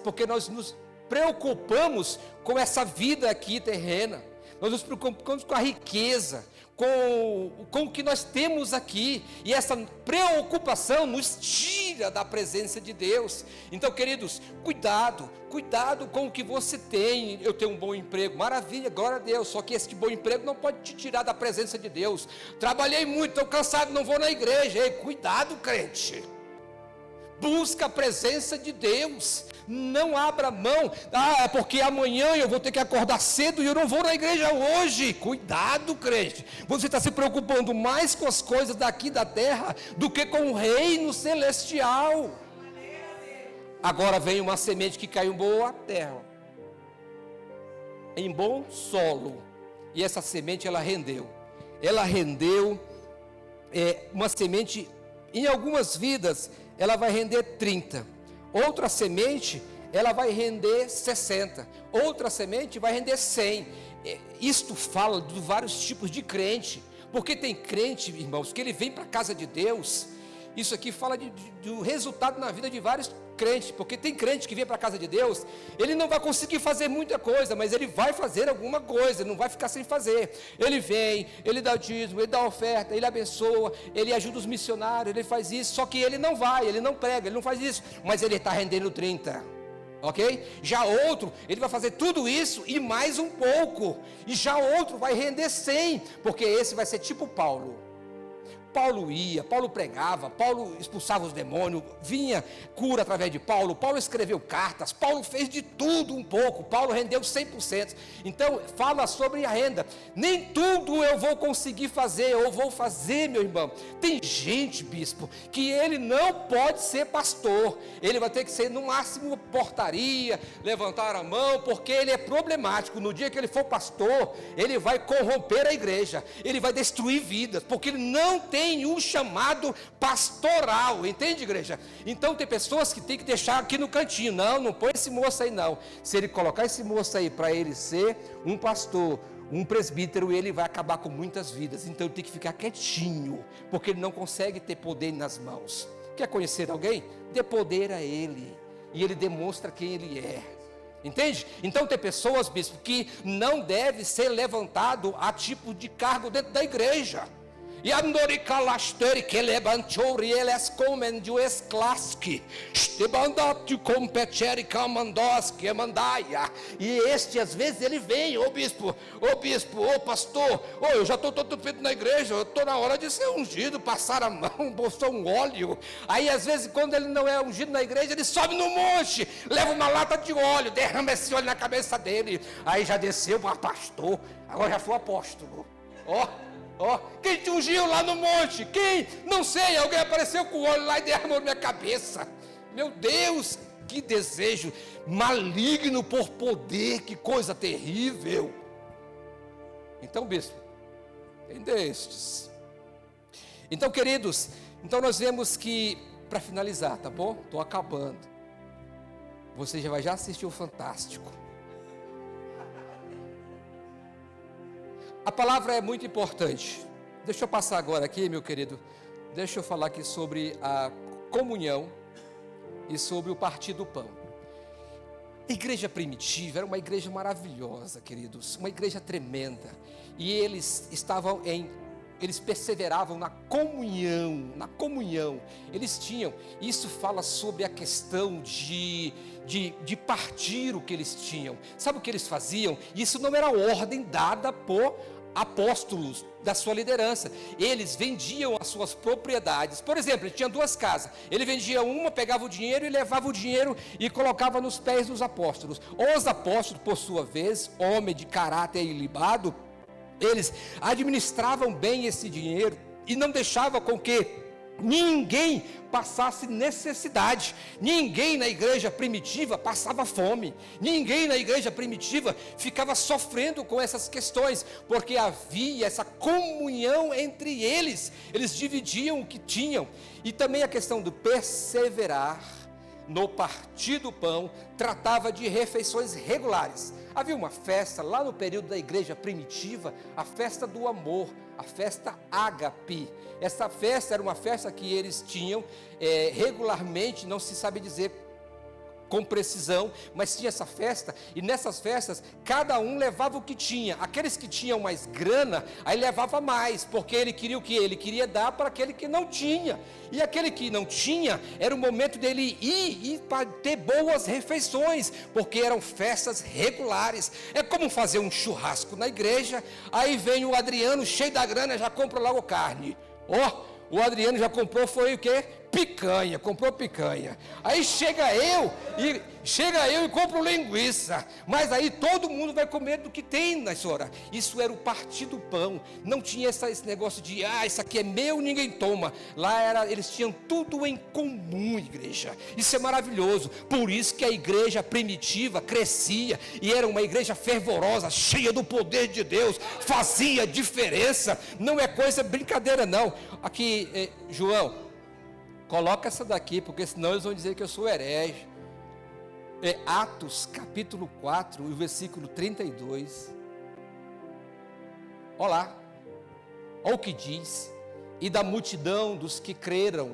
porque nós nos preocupamos com essa vida aqui terrena, nós nos preocupamos com a riqueza, com o que nós temos aqui, e essa preocupação nos tira da presença de Deus. Então, queridos, cuidado com o que você tem. Eu tenho um bom emprego, maravilha, glória a Deus, só que esse bom emprego não pode te tirar da presença de Deus. Trabalhei muito, estou cansado, não vou na igreja. Ei, cuidado, crente, busca a presença de Deus, não abra mão. É porque amanhã eu vou ter que acordar cedo e eu não vou na igreja hoje. Cuidado, crente, você está se preocupando mais com as coisas daqui da terra do que com o reino celestial. Agora vem uma semente que caiu em boa terra, em bom solo, e essa semente ela rendeu uma semente. Em algumas vidas ela vai render 30, outra semente ela vai render 60, outra semente vai render 100. Isto fala de vários tipos de crente, porque tem crente, irmãos, que ele vem para a casa de Deus Isso aqui fala do resultado na vida de vários crentes, porque tem crente que vem para a casa de Deus, ele não vai conseguir fazer muita coisa, mas ele vai fazer alguma coisa, não vai ficar sem fazer. Ele vem, ele dá o dízimo, ele dá a oferta, ele abençoa, ele ajuda os missionários, ele faz isso, só que ele não vai, ele não prega, ele não faz isso, mas ele está rendendo 30. Ok? Já outro, ele vai fazer tudo isso e mais um pouco, e já outro vai render 100, porque esse vai ser tipo Paulo. Paulo ia, Paulo pregava, Paulo expulsava os demônios, vinha cura através de Paulo, Paulo escreveu cartas, Paulo fez de tudo um pouco, Paulo rendeu 100%. Então, fala sobre a renda. Nem tudo eu vou conseguir fazer, ou vou fazer, meu irmão. Tem gente, bispo, que ele não pode ser pastor, ele vai ter que ser no máximo portaria, levantar a mão, porque ele é problemático. No dia que ele for pastor, ele vai corromper a igreja, ele vai destruir vidas, porque ele não tem um chamado pastoral, entende, igreja? Então tem pessoas que tem que deixar aqui no cantinho, não põe esse moço aí não. Se ele colocar esse moço aí para ele ser um pastor, um presbítero, ele vai acabar com muitas vidas. Então ele tem que ficar quietinho, porque ele não consegue ter poder nas mãos. Quer conhecer alguém? Dê poder a ele, e ele demonstra quem ele é. Entende? Então tem pessoas, bispo, que não deve ser levantado a tipo de cargo dentro da igreja. E andori calasteri que levantou eles comem de esclasque, estebandato competeri camandoski mandaia. E este às vezes ele vem, ô bispo, ô pastor, eu já estou todo feito na igreja, eu estou na hora de ser ungido, passar a mão, bolsar um óleo. Aí às vezes quando ele não é ungido na igreja, ele sobe no monte, leva uma lata de óleo, derrama esse óleo na cabeça dele. Aí já desceu para pastor, agora já foi apóstolo. Quem te ungiu lá no monte? Quem? Não sei, alguém apareceu com o óleo lá e derramou na minha cabeça. Meu Deus, que desejo maligno por poder, que coisa terrível. Então, bispo, tem destes. Então, queridos, nós vemos que, para finalizar, tá bom? Estou acabando. Você já vai assistir o Fantástico. A palavra é muito importante. Deixa eu passar agora aqui, meu querido. Deixa eu falar aqui sobre a comunhão e sobre o partir do pão. A igreja primitiva era uma igreja maravilhosa, queridos, uma igreja tremenda. E eles perseveravam na comunhão. Eles tinham, isso fala sobre a questão de partir o que eles tinham. Sabe o que eles faziam? Isso não era ordem dada por apóstolos da sua liderança. Eles vendiam as suas propriedades. Por exemplo, ele tinha 2 casas. Ele vendia uma, pegava o dinheiro e levava o dinheiro e colocava nos pés dos apóstolos. Os apóstolos, por sua vez, homem de caráter ilibado, eles administravam bem esse dinheiro e não deixavam com que ninguém passasse necessidade. Ninguém na igreja primitiva passava fome. Ninguém na igreja primitiva ficava sofrendo com essas questões, porque havia essa comunhão entre eles. Eles dividiam o que tinham. E também a questão do perseverar no partir do pão tratava de refeições regulares. Havia uma festa lá no período da igreja primitiva, a festa do amor, a festa ágape. Essa festa era uma festa que eles tinham regularmente, não se sabe dizer com precisão, mas tinha essa festa, e nessas festas, cada um levava o que tinha. Aqueles que tinham mais grana, aí levava mais, porque ele queria o que? Ele queria dar para aquele que não tinha, e aquele que não tinha, era o momento dele ir para ter boas refeições, porque eram festas regulares. É como fazer um churrasco na igreja, aí vem o Adriano, cheio da grana, já compra logo carne. O Adriano já comprou, foi o quê? Picanha, comprou picanha. Aí chega eu e compro linguiça. Mas aí todo mundo vai comer do que tem, na senhora. Isso era o partir do pão. Não tinha esse negócio de, isso aqui é meu, ninguém toma. Lá eles tinham tudo em comum, igreja. Isso é maravilhoso. Por isso que a igreja primitiva crescia e era uma igreja fervorosa, cheia do poder de Deus. Fazia diferença. Não é coisa brincadeira, não. Aqui, João, coloca essa daqui, porque senão eles vão dizer que eu sou herege. Atos capítulo 4, o versículo 32. Olha lá, olha o que diz: e da multidão dos que creram,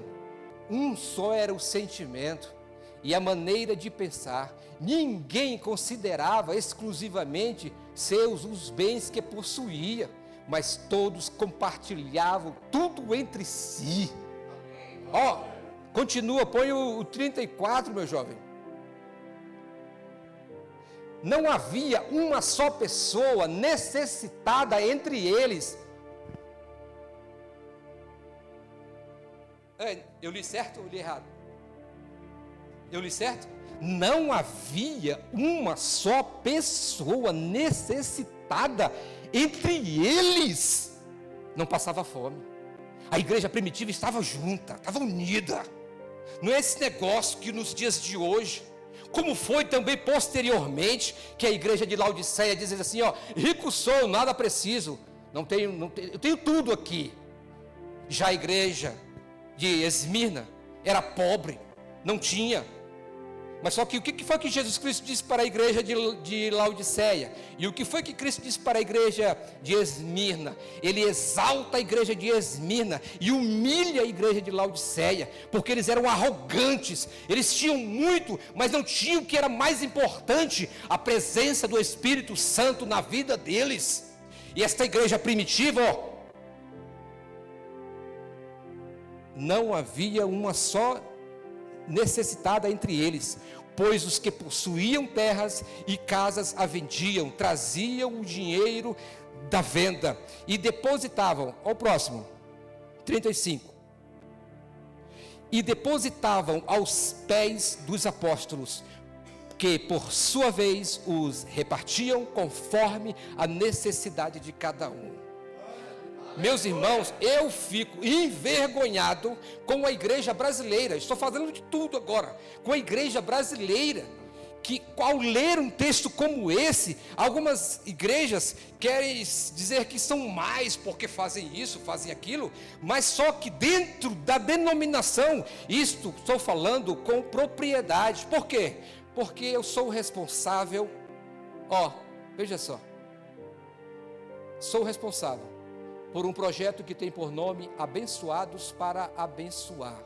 Um só era o sentimento e a maneira de pensar. Ninguém considerava exclusivamente seus os bens que possuía, mas todos compartilhavam tudo entre si. Ó, continua, põe o 34, meu jovem. Não havia uma só pessoa necessitada entre eles. Eu li certo ou li errado? Eu li certo? Não havia uma só pessoa necessitada entre eles. Não passava fome. A igreja primitiva estava junta, estava unida. Não é esse negócio que nos dias de hoje, como foi também posteriormente, que a igreja de Laodiceia diz assim, ó, rico sou, nada preciso, não tenho, eu tenho tudo aqui. Já a igreja de Esmirna era pobre, não tinha. Mas só que o que foi que Jesus Cristo disse para a igreja de Laodiceia? E o que foi que Cristo disse para a igreja de Esmirna? Ele exalta a igreja de Esmirna e humilha a igreja de Laodiceia, porque eles eram arrogantes, eles tinham muito, mas não tinham o que era mais importante, a presença do Espírito Santo na vida deles. E esta igreja primitiva, ó, não havia uma só necessitada entre eles, pois os que possuíam terras e casas a vendiam, traziam o dinheiro da venda e depositavam, ao próximo, 35, e depositavam aos pés dos apóstolos, que por sua vez os repartiam conforme a necessidade de cada um. Meus irmãos, eu fico envergonhado com a igreja brasileira. Estou falando de tudo agora. Com a igreja brasileira, que ao ler um texto como esse, algumas igrejas querem dizer que são mais porque fazem isso, fazem aquilo, mas só que dentro da denominação, isto estou falando com propriedade. Por quê? Porque eu sou responsável, ó, veja só, sou responsável por um projeto que tem por nome Abençoados para Abençoar.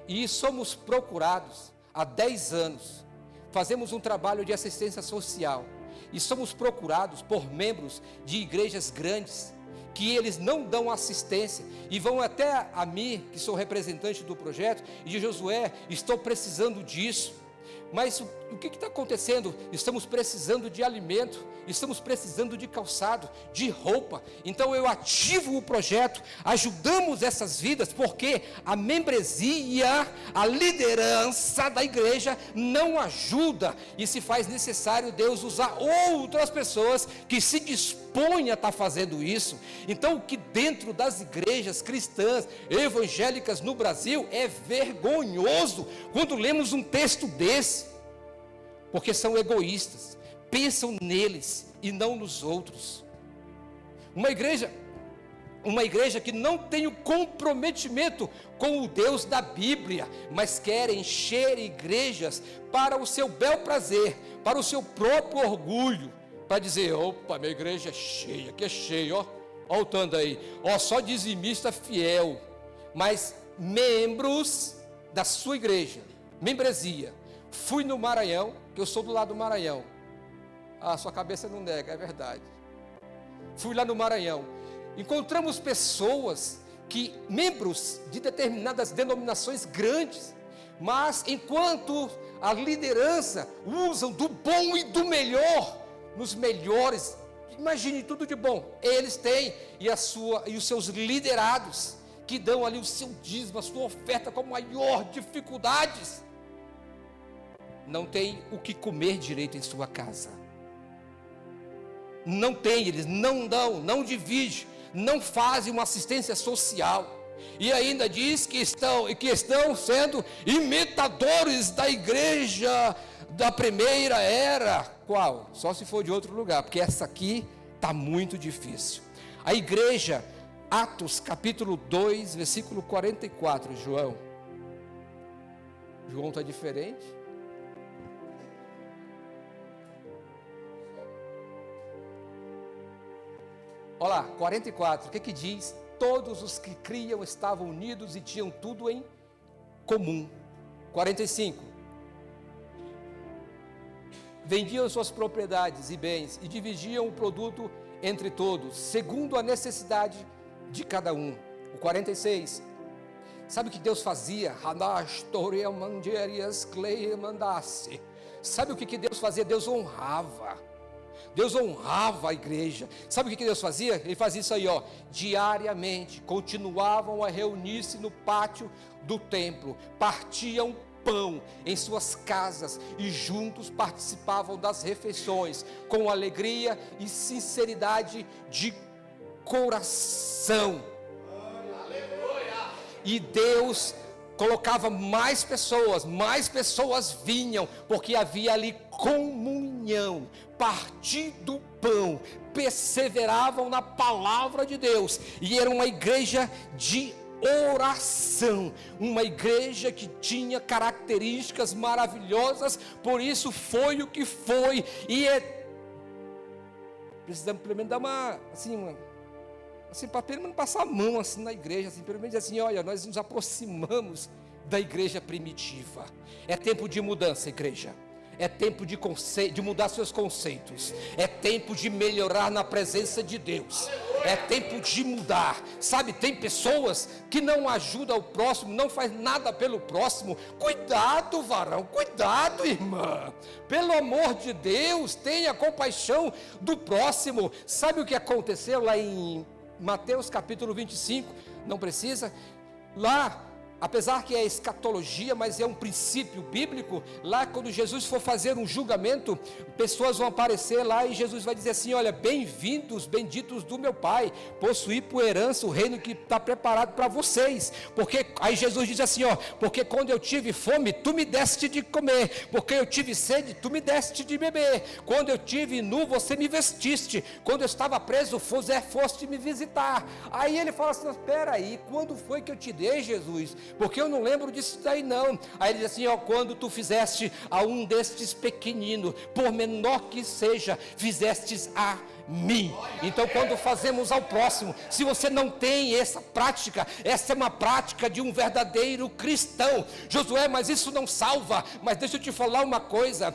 E somos procurados há 10 anos, fazemos um trabalho de assistência social, e somos procurados por membros de igrejas grandes, que eles não dão assistência, e vão até a mim, que sou representante do projeto, e de Josué, estou precisando disso. Mas o que está acontecendo? Estamos precisando de alimento, estamos precisando de calçado, de roupa. Então eu ativo o projeto, ajudamos essas vidas, porque a membresia, a liderança da igreja não ajuda, e se faz necessário Deus usar outras pessoas que se dispõem a estar fazendo isso. Então o que dentro das igrejas cristãs, evangélicas no Brasil, é vergonhoso quando lemos um texto desse, porque são egoístas, pensam neles e não nos outros. Uma igreja que não tem o comprometimento com o Deus da Bíblia, mas quer encher igrejas para o seu bel prazer, para o seu próprio orgulho, para dizer, opa, minha igreja é cheia, que é cheia, ó o tanto aí, ó, só dizimista fiel, mas membros da sua igreja, membresia. Fui no Maranhão, que eu sou do lado do Maranhão. Ah, sua cabeça não nega, é verdade. Fui lá no Maranhão. Encontramos pessoas membros de determinadas denominações grandes, mas enquanto a liderança usam do bom e do melhor, nos melhores, imagine tudo de bom, eles têm, e os seus liderados, que dão ali o seu dízimo, a sua oferta com maior dificuldades, não tem o que comer direito em sua casa. Não tem, eles não dão, não dividem, não fazem uma assistência social. E ainda diz que estão sendo imitadores da igreja da primeira era. Qual? Só se for de outro lugar, porque essa aqui está muito difícil. A igreja, Atos capítulo 2, versículo 44, João está diferente. Olha lá, 44, o que diz? Todos os que criam estavam unidos e tinham tudo em comum. 45. Vendiam suas propriedades e bens e dividiam o produto entre todos, segundo a necessidade de cada um. O 46. Sabe o que Deus fazia? Sabe o que Deus fazia? Deus honrava. Deus honrava a igreja. Sabe o que Deus fazia? Ele fazia isso aí, ó, diariamente. Continuavam a reunir-se no pátio do templo. Partiam pão em suas casas e juntos participavam das refeições com alegria e sinceridade de coração. E Deus colocava mais pessoas vinham, porque havia ali comunhão, partir do pão, perseveravam na palavra de Deus, e era uma igreja de oração, uma igreja que tinha características maravilhosas, por isso foi o que foi, e precisamos pelo menos dar assim, para pelo menos passar a mão assim na igreja, assim, pelo menos assim, olha, nós nos aproximamos da igreja primitiva. É tempo de mudança, igreja. É tempo de mudar seus conceitos. É tempo de melhorar na presença de Deus. É tempo de mudar. Sabe, tem pessoas que não ajudam o próximo, não faz nada pelo próximo. Cuidado, varão, cuidado, irmã. Pelo amor de Deus, tenha compaixão do próximo. Sabe o que aconteceu lá em Mateus capítulo 25, não precisa, lá, apesar que é escatologia, mas é um princípio bíblico, lá quando Jesus for fazer um julgamento, pessoas vão aparecer lá e Jesus vai dizer assim, olha, bem-vindos, benditos do meu Pai, possuir por herança o reino que está preparado para vocês, porque, aí Jesus diz assim, ó, porque quando eu tive fome, tu me deste de comer, porque eu tive sede, tu me deste de beber, quando eu tive nu, você me vestiste, quando eu estava preso, foste me visitar. Aí ele fala assim, espera aí, quando foi que eu te dei, Jesus? Porque eu não lembro disso daí não. Aí ele diz assim, ó, quando tu fizeste a um destes pequeninos, por menor que seja, fizestes a mim. Então quando fazemos ao próximo, se você não tem essa prática, essa é uma prática de um verdadeiro cristão. Josué, mas isso não salva. Mas deixa eu te falar uma coisa,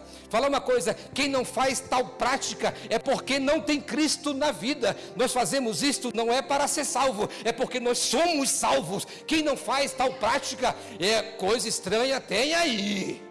quem não faz tal prática é porque não tem Cristo na vida. Nós fazemos isto não é para ser salvo, é porque nós somos salvos. Quem não faz tal prática é coisa estranha, tem aí.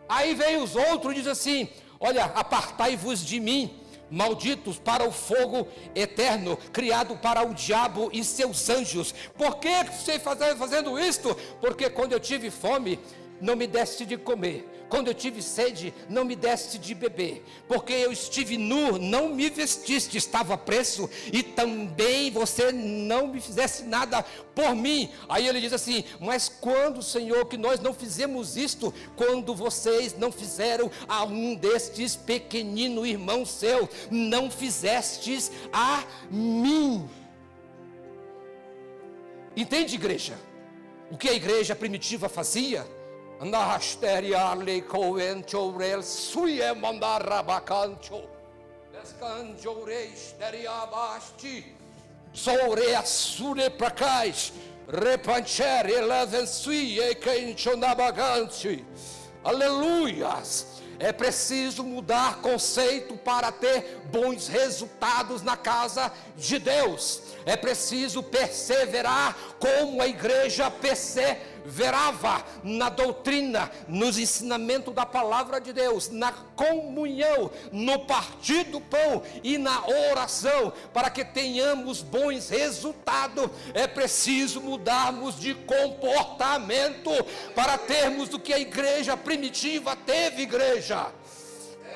Aí vem os outros e diz assim, olha, apartai-vos de mim, malditos, para o fogo eterno, criado para o diabo e seus anjos. Por que você está fazendo isto? Porque quando eu tive fome, não me deste de comer. Quando eu tive sede, não me deste de beber. Porque eu estive nu, não me vestiste. Estava preso e também você não me fizesse nada por mim. Aí ele diz assim, mas quando, Senhor, que nós não fizemos isto? Quando vocês não fizeram a um destes pequenino irmão seu, não fizestes a mim. Entende, igreja? O que a igreja primitiva fazia? Aleluias. É preciso mudar conceito para ter bons resultados na casa de Deus. É preciso perseverar como a igreja perseverava na doutrina, nos ensinamentos da palavra de Deus, na comunhão, no partir do pão e na oração, para que tenhamos bons resultados. É preciso mudarmos de comportamento para termos o que a igreja primitiva teve, igreja.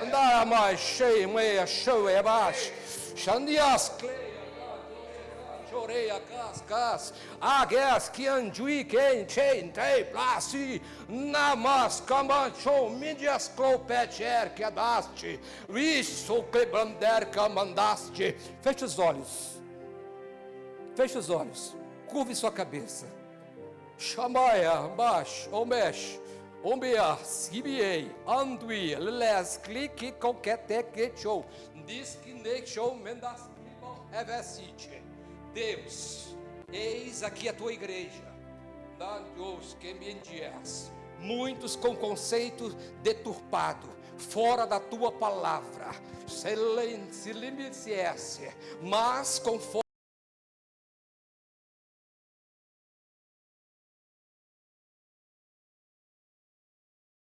Andar mais cheio, meia show é baixo. Xandias Choreia cascas, agas que anjui quem chain tei plasi, namas camancho mídias clopecher que adaste, isso que bander camandaste. Feche os olhos, curve sua cabeça. Chamaia, baixo, omesh. Ombea, sibiei, andui, les, clique, qualquer que show, diz que ne show, mendas, evesite. Deus, eis aqui a tua igreja, Muitos com conceito deturpado, fora da tua palavra, mas conforme